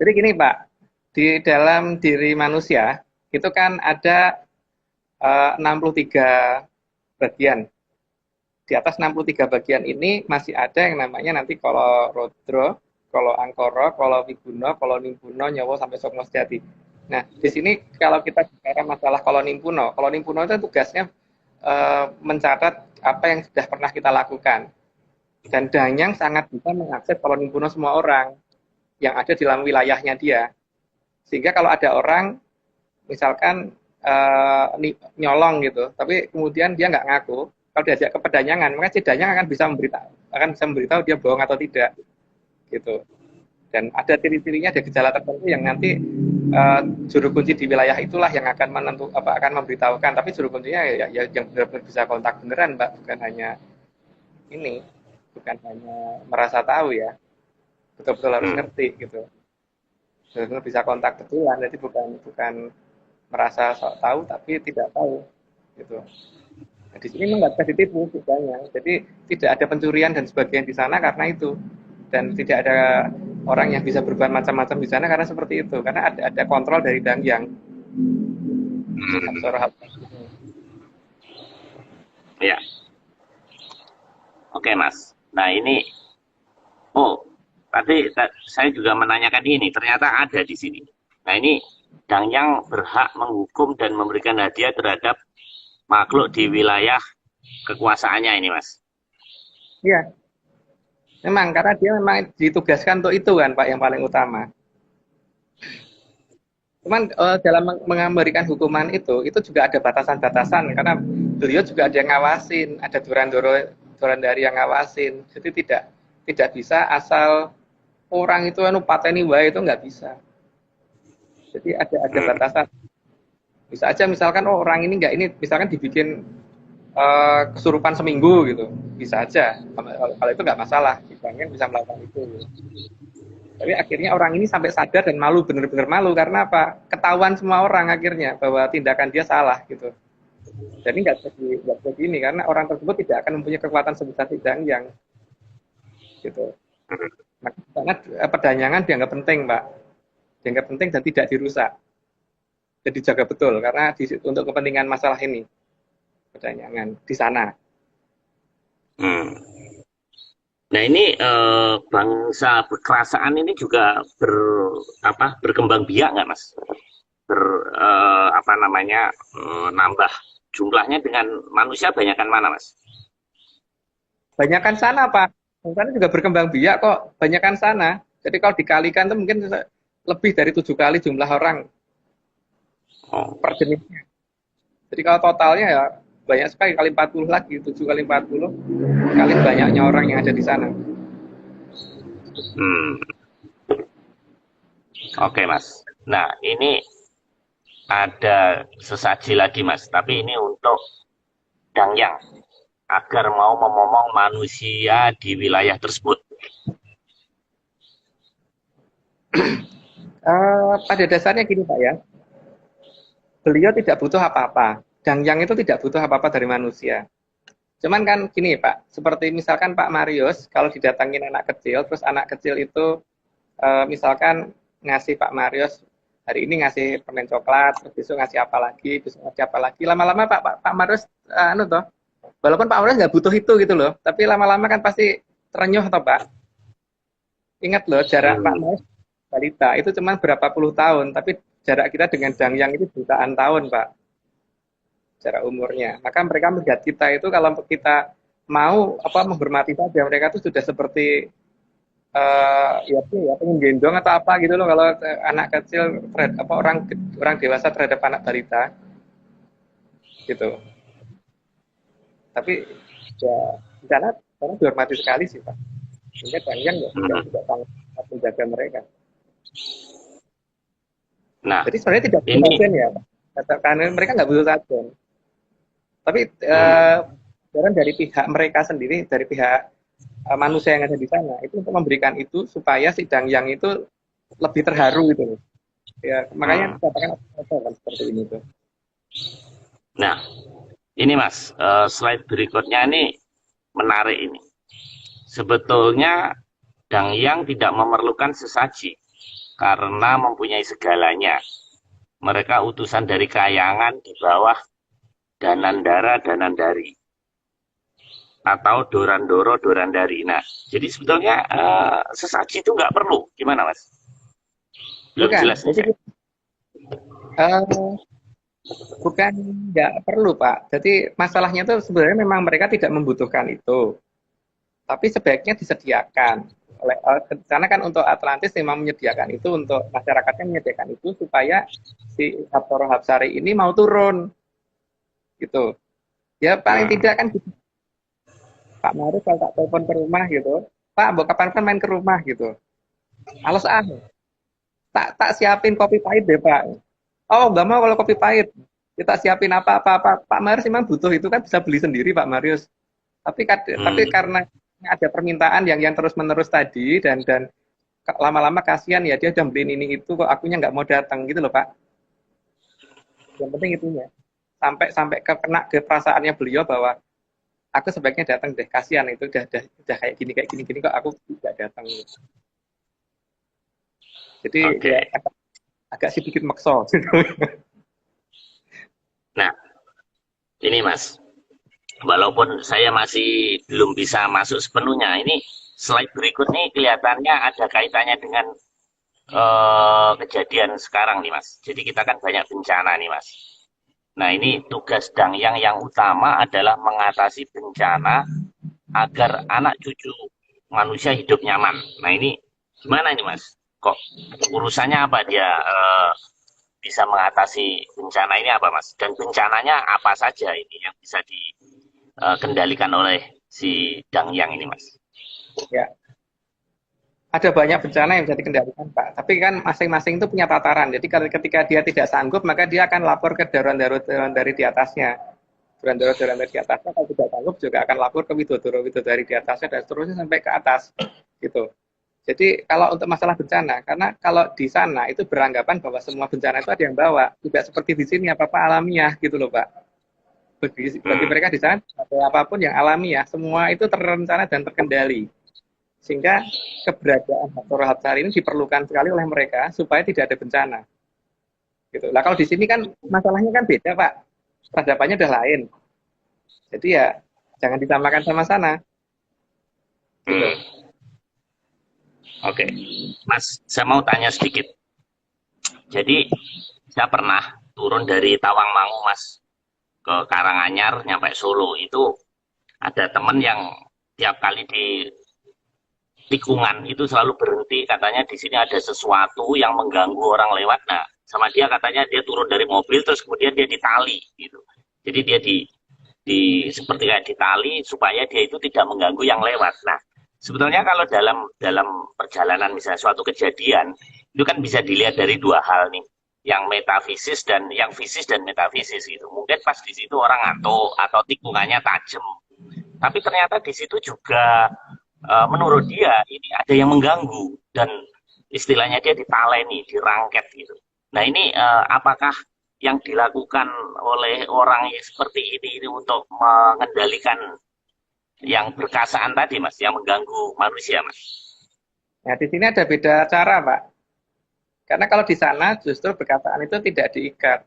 Jadi gini, Pak, di dalam diri manusia itu kan ada 63 bagian. Di atas 63 bagian ini masih ada yang namanya nanti kalau Rodro kalau angkara, kalau wiguna, kalau nimpuno, nyawa sampai sukma sejati. Nah, di sini kalau kita bicara masalah kalau nimpuno itu tugasnya mencatat apa yang sudah pernah kita lakukan. Dan Danyang sangat bisa mengakses kalau nimpuno semua orang yang ada di dalam wilayahnya dia. Sehingga kalau ada orang misalkan nyolong gitu, tapi kemudian dia nggak ngaku, kalau diajak ke pedanyangan, maka si Danyang akan bisa memberitahu dia bohong atau tidak, gitu. Dan ada ciri-cirinya, ada gejala tertentu yang nanti juru kunci di wilayah itulah yang akan akan memberitahukan. Tapi juru kuncinya ya yang benar-benar bisa kontak beneran, Mbak, bukan hanya ini, bukan hanya merasa tahu ya, betul-betul harus ngerti gitu. Benar-benar bisa kontak betulan, jadi bukan merasa sok tahu tapi tidak tahu gitu. Nah, di sini memang nggak bisa ditipu sebenarnya. Jadi tidak ada pencurian dan sebagainya di sana karena itu, dan tidak ada orang yang bisa berbuat macam-macam di sana karena seperti itu, karena ada kontrol dari Dangyang. Ya, oke Mas. Nah ini, tadi saya juga menanyakan ini, ternyata ada di sini. Nah ini Dangyang berhak menghukum dan memberikan hadiah terhadap makhluk di wilayah kekuasaannya ini, Mas. Iya, memang karena dia memang ditugaskan untuk itu kan, Pak, yang paling utama. Cuman dalam memberikan hukuman itu juga ada batasan-batasan, karena beliau juga ada yang ngawasin, ada durandari yang ngawasin. Jadi tidak bisa asal orang itu pateni wae, itu nggak bisa. Jadi ada batasan. Bisa aja misalkan orang ini nggak, ini misalkan dibikin kesurupan seminggu gitu, bisa aja. Kalau itu nggak masalah, bisa melakukan itu. Tapi akhirnya orang ini sampai sadar dan malu, benar-benar malu, karena apa? Ketahuan semua orang akhirnya bahwa tindakan dia salah gitu. Jadi nggak jadi ini, karena orang tersebut tidak akan mempunyai kekuatan sebesar Dangyang gitu. Karena pedanyangan dianggap penting, Pak. Dianggap penting dan tidak dirusak. Jadi jaga betul, karena untuk kepentingan masalah ini pedanyangan di sana. Nah ini bangsa berkerasaan ini juga berkembang biak nggak, Mas? Nambah jumlahnya dengan manusia banyakan mana, Mas? Banyakan sana, Pak. Sana juga berkembang biak kok, banyakan sana. Jadi kalau dikalikan itu mungkin lebih dari 7 kali jumlah orang per jenisnya. Jadi kalau totalnya ya banyak sekali, kali 40 lagi, 7 kali 40 kali banyaknya orang yang ada di sana. Oke, Mas. Nah ini ada sesaji lagi, Mas, tapi ini untuk Dangyang agar mau memomong manusia di wilayah tersebut. Pada dasarnya gini, Pak ya, beliau tidak butuh apa-apa. Dangyang itu tidak butuh apa-apa dari manusia. Cuman kan gini, Pak, seperti misalkan Pak Marius, kalau didatangin anak kecil, terus anak kecil itu misalkan ngasih Pak Marius, hari ini ngasih permen coklat, terus besok ngasih apa lagi, lama-lama Pak Marius, walaupun Pak Marius nggak butuh itu gitu loh, tapi lama-lama kan pasti terenyuh toh, Pak. Ingat loh, jarak Pak Marius balita itu cuma berapa puluh tahun, tapi jarak kita dengan Dangyang itu jutaan tahun, Pak. Jarak umurnya. Maka mereka melihat kita itu, kalau kita mau menghormati saja, mereka itu sudah seperti pengen gendong atau apa gitu loh, kalau anak kecil orang dewasa terhadap anak balita gitu. Tapi ya di sana dihormati sekali sih, Pak. Sehingga Dangyang tidak sangat menjaga mereka. Nah, jadi sebenarnya tidak butuh sajen ya, Pak. Karena mereka nggak butuh sajen. Tapi dari pihak mereka sendiri, dari pihak manusia yang ada di sana, itu untuk memberikan itu supaya si Dangyang itu lebih terharu gitu. Ya, makanya dikatakan seperti ini tuh. Nah, ini Mas, slide berikutnya ini menarik ini. Sebetulnya Dangyang tidak memerlukan sesaji karena mempunyai segalanya. Mereka utusan dari kayangan di bawah Danandara Danandari. atau dorandoro dorandari. Nah, jadi sebetulnya sesaji itu nggak perlu, gimana Mas? Belum Bukan, jelas nih jadi saya. eh, bukan nggak perlu Pak. Jadi masalahnya itu sebenarnya memang mereka tidak membutuhkan itu, tapi sebaiknya disediakan. Karena kan untuk Atlantis memang menyediakan itu, untuk masyarakatnya menyediakan itu supaya si Haptoro Hapsari ini mau turun gitu. Ya paling tidak kan gitu. Pak Maruf kalau tak telepon ke rumah gitu, Pak mau kapan-kapan main ke rumah gitu. Alas tak siapin kopi pahit deh Pak. Oh nggak mau kalau kopi pahit. Kita siapin apa-apa. Pak Marius memang butuh itu kan bisa beli sendiri Pak Marius. Tapi Hmm, karena ada permintaan yang terus menerus tadi, dan lama-lama kasihan ya, dia udah beliin ini itu kok akunya nggak mau datang gitu loh Pak. Yang penting itunya. Sampai sampai kena ke perasaannya beliau bahwa aku sebaiknya datang deh, kasihan itu udah kayak gini gini kok aku tidak datang. Jadi oke. ya agak sedikit makso gitu. Nah, ini Mas, walaupun saya masih belum bisa masuk sepenuhnya, ini slide berikut nih kelihatannya ada kaitannya dengan kejadian sekarang nih Mas. Jadi kita kan banyak bencana nih Mas. Nah ini tugas Dangyang yang utama adalah mengatasi bencana agar anak cucu manusia hidup nyaman. Nah ini gimana nih Mas? Kok urusannya apa dia bisa mengatasi bencana ini apa Mas? Dan bencananya apa saja ini yang bisa dikendalikan oleh si Dangyang ini Mas? Ya, ada banyak bencana yang bisa dikendalikan Pak. Tapi kan masing-masing itu punya tataran. Jadi ketika dia tidak sanggup, maka dia akan lapor ke daerah dari di atasnya. Daerah dari di atasnya kalau tidak sanggup juga akan lapor ke Widodoro dari di atasnya dan seterusnya sampai ke atas. Gitu. Jadi kalau untuk masalah bencana, karena kalau di sana itu beranggapan bahwa semua bencana itu ada yang bawa, tidak seperti di sini apa-apa alamiah gitu loh Pak. Bagi Hmm, mereka di sana ada apapun yang alamiah, semua itu terencana dan terkendali. Sehingga keberadaan Haptoro Hapsari ini diperlukan sekali oleh mereka supaya tidak ada bencana. Gitu. Nah kalau di sini kan masalahnya kan beda Pak, peradabannya udah lain. Jadi ya jangan disamakan sama sana. Gitu. hmm. Oke, Mas, saya mau tanya sedikit. Jadi saya pernah turun dari Tawangmangu, Mas, ke Karanganyar, nyampe Solo. Itu ada temen yang tiap kali di tikungan itu selalu berhenti, katanya di sini ada sesuatu yang mengganggu orang lewat. Nah, sama dia katanya dia turun dari mobil terus kemudian dia ditali gitu. Jadi dia di seperti kayak ditali supaya dia itu tidak mengganggu yang lewat. Nah, sebetulnya kalau dalam dalam perjalanan misalnya suatu kejadian itu kan bisa dilihat dari dua hal nih, yang metafisis dan yang fisis dan metafisis gitu. Mungkin pas di situ orang ngantuk atau tikungannya tajam, tapi ternyata di situ juga menurut dia ini ada yang mengganggu dan istilahnya dia ditaleni, dirangket gitu. Nah ini apakah yang dilakukan oleh orang yang seperti ini untuk mengendalikan yang berkasaan tadi Mas, yang mengganggu manusia Mas? Nah di sini ada beda cara Pak. Karena kalau di sana justru perkataan itu tidak diikat,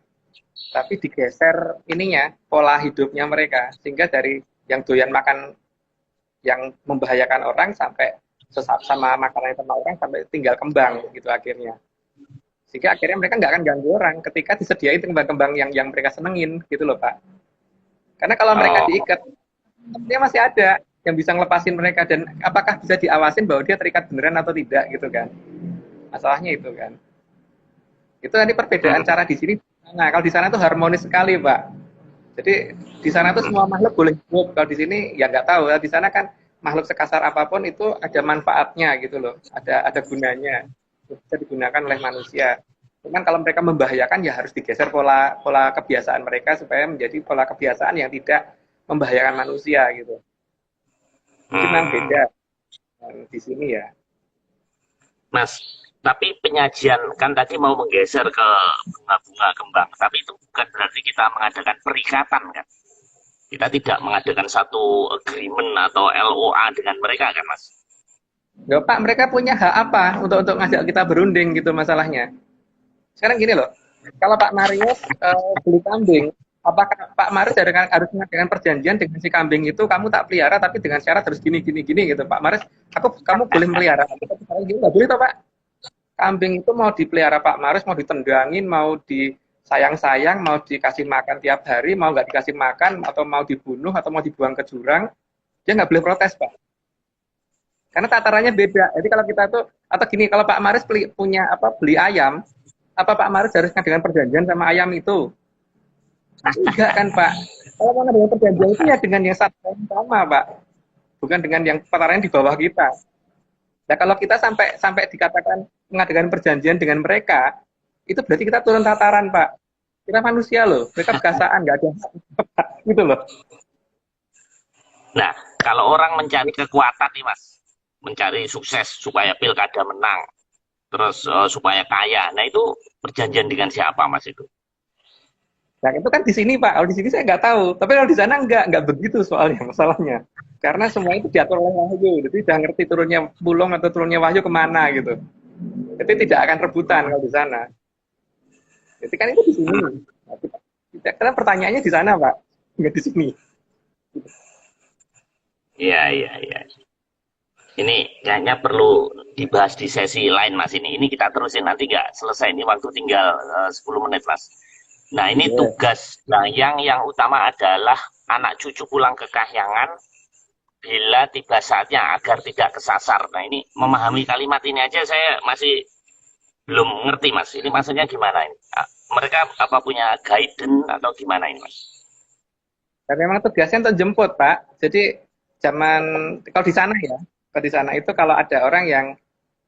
tapi digeser ininya, pola hidupnya mereka. Sehingga dari yang doyan makan yang membahayakan orang sampai sesat sama makanan sama orang sampai tinggal kembang gitu akhirnya. Sehingga akhirnya mereka nggak akan ganggu orang ketika disediain kembang-kembang yang mereka senengin gitu loh Pak. Karena kalau mereka Oh, diikat, dia masih ada yang bisa ngelepasin mereka, dan apakah bisa diawasin bahwa dia terikat beneran atau tidak gitu kan. Masalahnya itu kan. Itu nanti perbedaan hmm, cara di sini. Nah, kalau di sana tuh harmonis sekali, Pak. Jadi di sana tuh semua makhluk boleh hidup. Kalau di sini ya nggak tahu. Di sana kan makhluk sekasar apapun itu ada manfaatnya gitu loh. Ada gunanya. Bisa digunakan oleh manusia. Cuman kalau mereka membahayakan ya harus digeser pola pola kebiasaan mereka supaya menjadi pola kebiasaan yang tidak membahayakan manusia gitu. Jadi memang hmm. beda di sini ya. Mas, tapi penyajian kan tadi mau menggeser ke bunga-bunga kembang, tapi itu bukan berarti kita mengadakan perikatan kan? Kita tidak mengadakan satu agreement atau LOA dengan mereka kan Mas? Nggak, Pak, mereka punya hak apa untuk ngajak kita berunding gitu masalahnya. Sekarang gini loh, kalau Pak Marius beli kambing, apakah Pak Maris harus mengadakan perjanjian dengan si kambing itu, kamu tak pelihara tapi dengan syarat harus gini gini gini gitu, Pak Maris, kamu boleh melihara, tapi nggak boleh toh Pak. Kambing itu mau dipelihara Pak Maris, mau ditendangin, mau disayang-sayang, mau dikasih makan tiap hari, mau nggak dikasih makan, atau mau dibunuh, atau mau dibuang ke jurang, dia nggak boleh protes Pak. Karena tatarannya beda. Jadi kalau kita tuh, atau gini, kalau Pak Maris beli ayam, apa Pak Maris harus ngadakan perjanjian sama ayam itu? Enggak kan Pak. Kalau mau ngadakan perjanjian itu ya dengan yang sama Pak, bukan dengan yang tatarannya di bawah kita. Nah kalau kita sampai dikatakan mengadakan perjanjian dengan mereka, itu berarti kita turun tataran Pak. Kita manusia loh, mereka biasaan, nggak ada gitu loh. Nah, kalau orang mencari kekuatan nih Mas, mencari sukses supaya pilkada menang, terus supaya kaya, nah itu perjanjian dengan siapa Mas itu? Nah itu kan di sini Pak, kalau di sini saya nggak tahu, tapi kalau di sana nggak begitu soalnya masalahnya. Karena semua itu diatur oleh Wahyu, jadi udah ngerti turunnya Bulung atau turunnya Wahyu kemana gitu. Jadi tidak akan rebutan kalau di sana. Jadi kan itu di sini. Karena pertanyaannya di sana Pak, nggak di sini. Iya. Ini kayaknya perlu dibahas di sesi lain Mas ini. Ini kita terusin, nanti nggak selesai. Ini waktu tinggal 10 menit Mas. Nah ini tugas yang utama adalah anak cucu pulang ke kahyangan bila tiba saatnya agar tidak kesasar. Nah ini memahami kalimat ini aja saya masih belum ngerti Mas. Ini maksudnya gimana ini? Mereka apa punya guidance atau gimana ini Mas? Dan memang tugasnya untuk jemput Pak. Jadi kalau di sana ya, kalau di sana itu kalau ada orang yang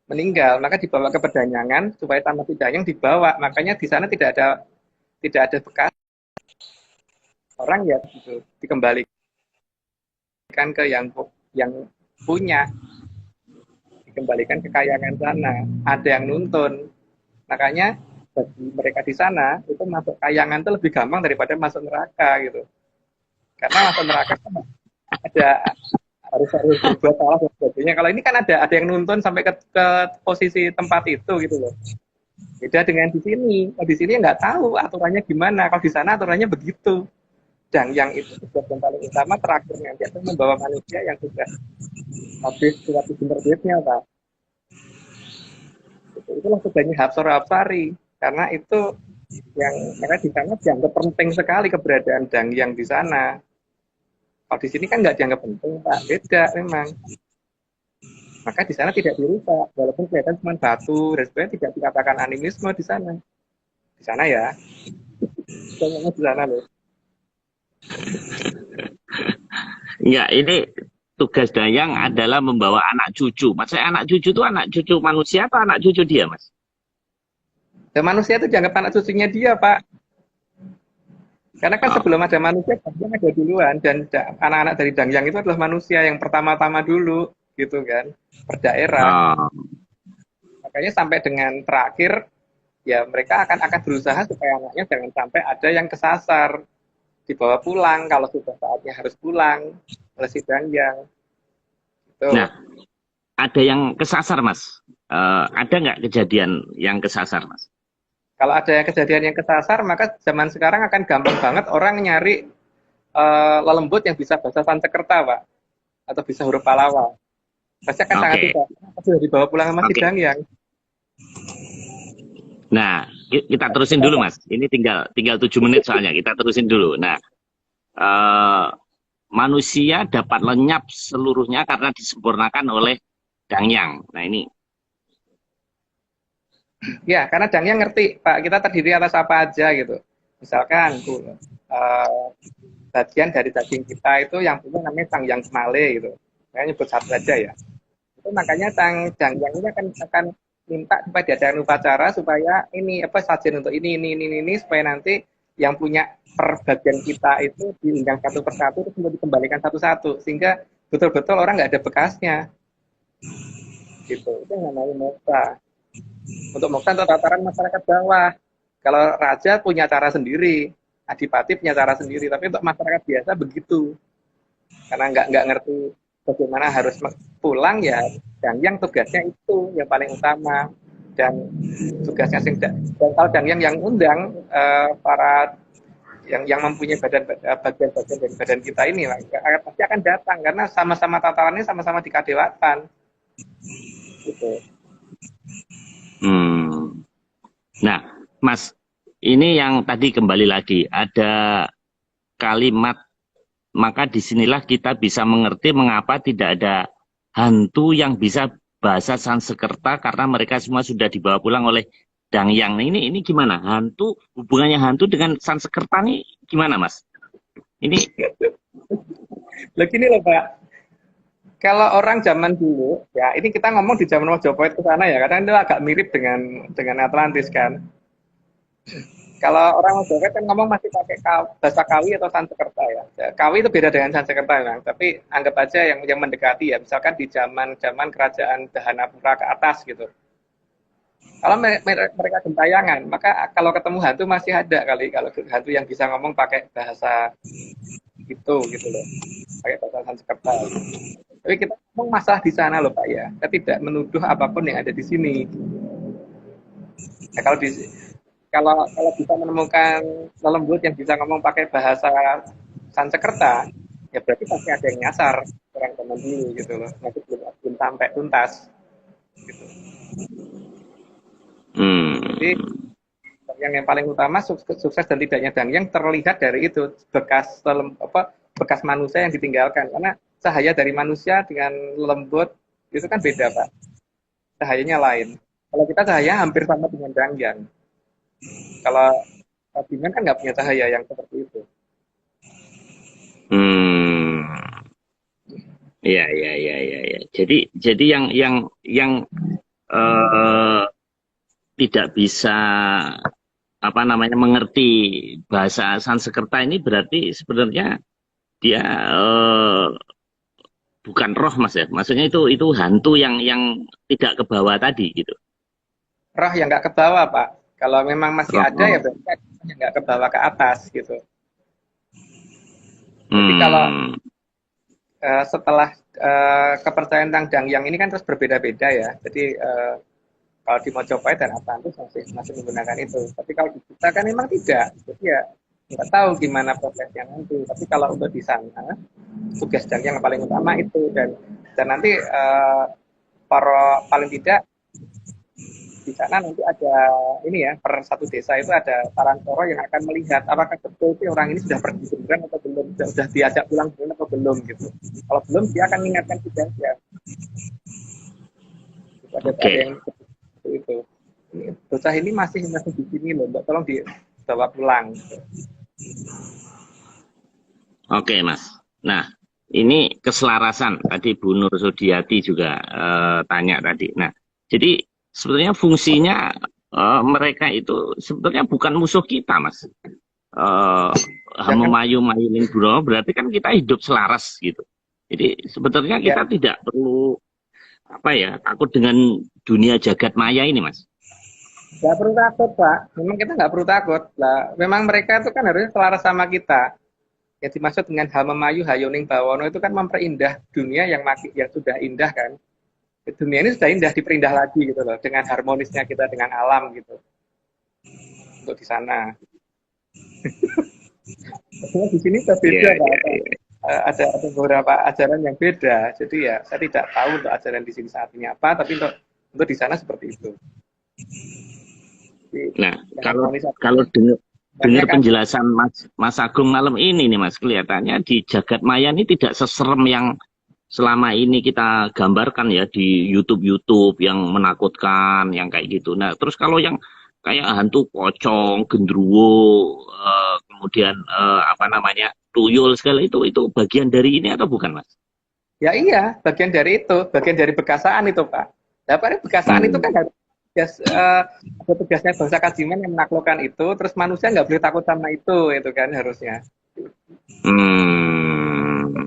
meninggal maka dibawa ke perdanyangan supaya tamat yang dibawa. Makanya di sana tidak ada bekas orang ya gitu, dikembalikan ke yang punya, dikembalikan ke kayangan sana. Ada yang nuntun, makanya bagi mereka di sana itu masuk kayangan itu lebih gampang daripada masuk neraka gitu, karena masuk neraka kan harus berbuat salah dan sebagainya. Kalau ini kan ada yang nuntun sampai ke posisi tempat itu gitu loh. Beda dengan di sini. Kalau di sini nggak tahu aturannya gimana. Kalau di sana aturannya begitu. Dan yang itu tugas yang paling utama terakhir nanti akan membawa manusia yang sudah habis suatu duitnya Pak. Itulah tugasnya Hapsara Hapsari. Karena itu yang mereka di sana dianggap penting sekali keberadaan Dangyang di sana. Kalau di sini kan nggak dianggap penting Pak. Beda memang. Maka di sana tidak dirusak, walaupun kelihatan cuma batu dan sebagainya, tidak dikatakan animisme di sana. Di sana ya. Di sana loh. Ya, ini tugas Dayang adalah membawa anak cucu. Maksudnya anak cucu itu anak cucu manusia atau anak cucu dia, Mas? Dan manusia itu dianggap anak cucunya dia, Pak. Karena kan sebelum ada manusia, Dangyang ada duluan. Dan anak-anak dari Dangyang itu adalah manusia yang pertama-tama dulu. Gitu kan, per daerah. Makanya sampai dengan terakhir ya mereka akan berusaha supaya anaknya jangan sampai ada yang kesasar, dibawa pulang kalau sudah saatnya harus pulang oleh si Dangyang. Gitu. Nah, ada yang kesasar Mas? Ada nggak kejadian yang kesasar Mas? Kalau ada yang kejadian yang kesasar, maka zaman sekarang akan gampang banget orang nyari lelembut yang bisa bahasa Sanskerta Pak, atau bisa huruf Pallawa. Pasti akan sangat susah. Sudah dibawa pulang sama si Dangyang. Nah, kita terusin dulu Mas. Ini tinggal 7 menit soalnya. Kita terusin dulu. Nah, manusia dapat lenyap seluruhnya karena disempurnakan oleh Dangyang. Nah ini. Ya, karena Dangyang ngerti, Pak, kita terdiri atas apa aja gitu. Misalkan bagian dari daging kita itu yang punya namanya Dangyang Semale gitu. Saya nyebut satu saja ya. Itu makanya Dangyang ini akan minta supaya diadakan upacara supaya ini sajian untuk ini supaya nanti yang punya perbagian kita itu diundang satu persatu terus untuk dikembalikan satu-satu sehingga betul-betul orang nggak ada bekasnya. Gitu. Itu yang namanya moksa. Untuk moksa untuk tataran masyarakat bawah. Kalau raja punya cara sendiri, adipati punya cara sendiri, tapi untuk masyarakat biasa begitu. Karena nggak ngerti bagaimana harus pulang ya, Dangyang tugasnya itu yang paling utama. Dan tugasnya dan kalau Dangyang yang undang para yang mempunyai bagian-bagian dari badan kita ini pasti akan datang karena sama-sama tatarannya sama-sama di kadewatan gitu. Nah, Mas, ini yang tadi kembali lagi ada kalimat, maka disinilah kita bisa mengerti mengapa tidak ada hantu yang bisa bahasa Sanskerta karena mereka semua sudah dibawa pulang oleh Dangyang. Nah, ini gimana? Hantu, hubungannya hantu dengan Sanskerta ini gimana, Mas? Ini Begini loh Pak, kalau orang zaman dulu, ya ini kita ngomong di zaman Majapahit ke sana ya, kadang itu agak mirip dengan Atlantis kan. Kalau orang Majapahit kan ngomong masih pakai bahasa Kawi atau Sanskerta ya. Kawi itu beda dengan Sanskerta memang, tapi anggap aja yang mendekati ya, misalkan di zaman kerajaan Dahanapura ke atas gitu. Kalau mereka gentayangan, maka kalau ketemu hantu masih ada kali kalau hantu yang bisa ngomong pakai bahasa itu gitu loh, pakai bahasa Sanskerta. Tapi kita ngomong masalah di sana loh Pak ya, kita tidak menuduh apapun yang ada di sini. Nah, kalau bisa menemukan lelembut yang bisa ngomong pakai bahasa Sanskerta, ya berarti pasti ada yang nyasar orang teman dulu gitu loh, masih belum sampai tuntas. Gitu. Jadi yang paling utama sukses dan tidaknya Dangyang terlihat dari itu bekas manusia yang ditinggalkan karena cahaya dari manusia dengan lembut itu kan beda Pak, cahayanya lain. Kalau kita cahaya hampir sama dengan Dangyang. Kalau Biman kan nggak punya cahaya yang seperti itu. Ya. Jadi yang tidak bisa mengerti bahasa Sanskerta ini berarti sebenarnya dia bukan roh Mas ya. Maksudnya itu hantu yang tidak ke bawah tadi gitu. Roh yang nggak ke bawah Pak. Kalau memang masih ada ya berarti yang nggak ke bawah ke atas gitu. Jadi kalau setelah kepercayaan tentang Dangyang ini kan terus berbeda-beda ya. Jadi kalau di Mojopahit dan Atlantis masih menggunakan itu. Tapi kalau di kita kan memang tidak. Jadi ya nggak tahu gimana prosesnya nanti. Tapi kalau untuk di sana tugas Dangyang yang paling utama itu dan nanti para paling tidak di sana nanti ada ini ya, per satu desa itu ada Parantoro yang akan melihat apakah betul sih orang ini sudah pergi beneran atau belum, sudah diajak pulang beneran atau belum gitu. Kalau belum dia akan mengingatkan tidak ya. Ada yang seperti itu. Bocah ini masih di sini loh, Mbak, tolong dibawa pulang. Gitu. Oke Mas. Nah ini keselarasan tadi Bu Nur Sudiati juga tanya tadi. Nah jadi sebetulnya fungsinya mereka itu sebetulnya bukan musuh kita Mas. Memayu-mayuin Bro berarti kan kita hidup selaras gitu. Jadi sebetulnya kita tidak perlu takut dengan dunia jagat maya ini Mas. Nggak perlu takut Pak, memang kita nggak perlu takut lah. Memang mereka itu kan harusnya selaras sama kita. Yang dimaksud dengan Hamemayu Hayoning Bawono itu kan memperindah dunia yang sudah indah kan. Dunia ini sudah indah, diperindah lagi gitu loh, dengan harmonisnya kita dengan alam gitu. Untuk di sana. Di sini berbeda Pak. Ada beberapa ajaran yang beda. Jadi ya saya tidak tahu untuk ajaran di sini saat ini apa, tapi untuk di sana seperti itu. Jadi, nah, kalau dengar penjelasan Mas Agung malam ini nih Mas, kelihatannya di jagat maya ini tidak seserem yang selama ini kita gambarkan ya di YouTube yang menakutkan, yang kayak gitu. Nah, terus kalau yang kayak hantu pocong, gendruwo, kemudian tuyul segala itu bagian dari ini atau bukan Mas? Ya iya, bagian dari itu, bagian dari bekasaan itu Pak. Nah, bekasaan itu kan ada tugasnya bangsa Kajiman yang menaklukkan itu, terus manusia nggak boleh takut sama itu kan harusnya.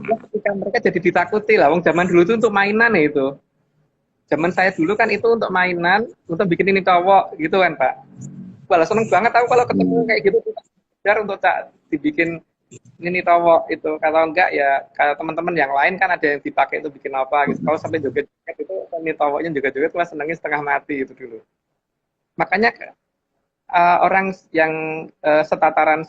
Ketika mereka jadi ditakuti lah, wong zaman dulu itu untuk mainan ya itu. Zaman saya dulu kan itu untuk mainan, untuk bikin ini cowok gitu kan Pak. Wah, seneng banget aku kalau ketemu kayak gitu, biar untuk dibikin ini cowok itu. Kalau enggak ya, kalau teman-teman yang lain kan ada yang dipakai itu bikin apa gitu. Kalau sampai joget-joget itu ini cowoknya joget-joget, wah senengnya setengah mati itu dulu. Makanya orang yang setataran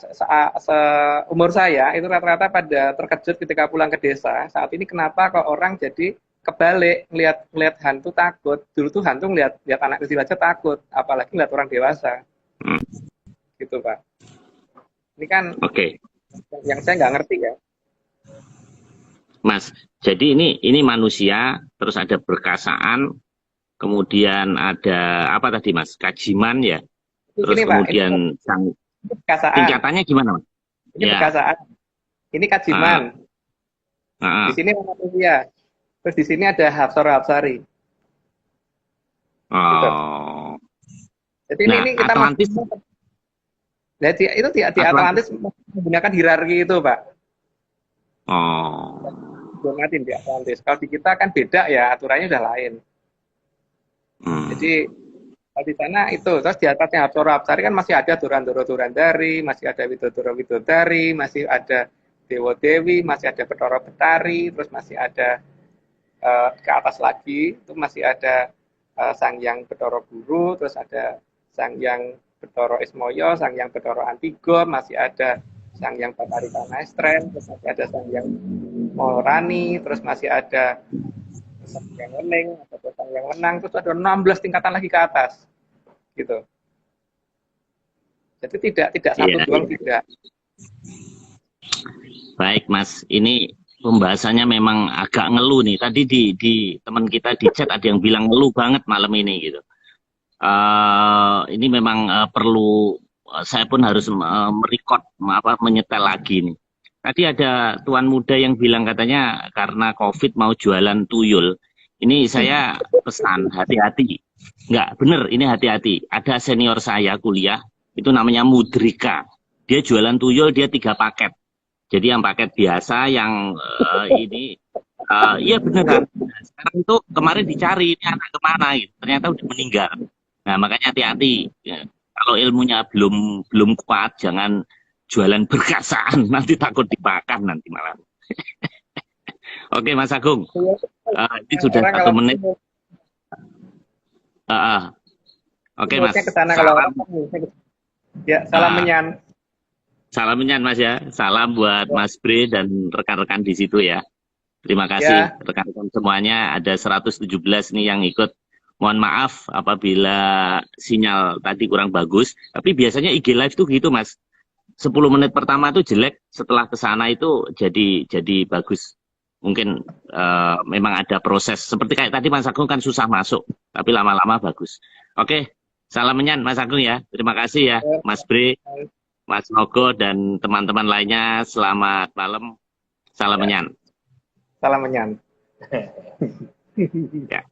seumur saya itu rata-rata pada terkejut ketika pulang ke desa. Saat ini kenapa kok orang jadi kebalik, ngelihat hantu takut. Dulu tuh hantu ngelihat anak kecil aja takut, apalagi ngelihat orang dewasa. Gitu Pak. Ini kan yang saya nggak ngerti ya. Mas, jadi ini manusia, terus ada berkasaan, kemudian ada apa tadi Mas? Kajiman ya. Terus ini, kemudian Pak, tingkatannya gimana Mas? Ini berkasaan. Ini kajiman. Di sini manusia. Terus di sini ada hapsara-hapsari. Gitu. Jadi ini kita Atlantis. Itu di Atlantis menggunakan hierarki itu, Pak. Donatin di Atlantis. Kalau di kita kan beda ya, aturannya udah lain. Jadi di sana itu, terus di atasnya Hapsara-Hapsari kan masih ada Durandara-Durandari, masih ada Widodara-Widodari, masih ada Dewa-Dewi, masih ada Bathara-Bathari, terus masih ada ke atas lagi itu masih ada Sang Hyang Bathara Guru, terus ada Sang Hyang Bathara Ismaya, Sang Hyang Bathara Antigo, masih ada Sang Hyang Bathari Kanestren, terus masih ada Sang Hyang Maharani, terus masih ada Sang Hyang Wening, atau Sang Hyang Wenang, terus ada 16 tingkatan lagi ke atas, gitu. Jadi tidak satu doang, tidak. Baik Mas, ini pembahasannya memang agak ngeluh nih. Tadi di teman kita di chat ada yang bilang ngeluh banget malam ini gitu. Ini memang perlu, saya pun harus merecord, menyetel lagi nih. Tadi ada tuan muda yang bilang katanya karena COVID mau jualan tuyul. Ini saya pesan hati-hati. Enggak, bener ini hati-hati. Ada senior saya kuliah, itu namanya Mudrika. Dia jualan tuyul, dia 3 paket. Jadi yang paket biasa, yang ini, iya beneran. Sekarang itu kemarin dicari, ini anak kemana gitu. Ternyata udah meninggal. Nah makanya hati-hati. Ya. Kalau ilmunya belum kuat, jangan jualan berkasaan, nanti takut dimakan nanti malam. Oke Mas Agung, ini sudah 1 menit. Oke Mas. Salam. Ya, salam menyan. Salam menyan Mas ya. Salam buat Mas Bre dan rekan-rekan di situ ya. Terima kasih rekan-rekan semuanya. Ada 117 nih yang ikut. Mohon maaf apabila sinyal tadi kurang bagus. Tapi biasanya IG Live tuh gitu Mas. 10 menit pertama itu jelek, setelah ke sana itu jadi bagus. Mungkin memang ada proses seperti kayak tadi Mas Agung kan susah masuk, tapi lama-lama bagus. Oke, salam menyan Mas Agung ya. Terima kasih ya Mas Bre, Mas Nogo dan teman-teman lainnya. Selamat malam. Salam menyan. Salam menyan. Ya.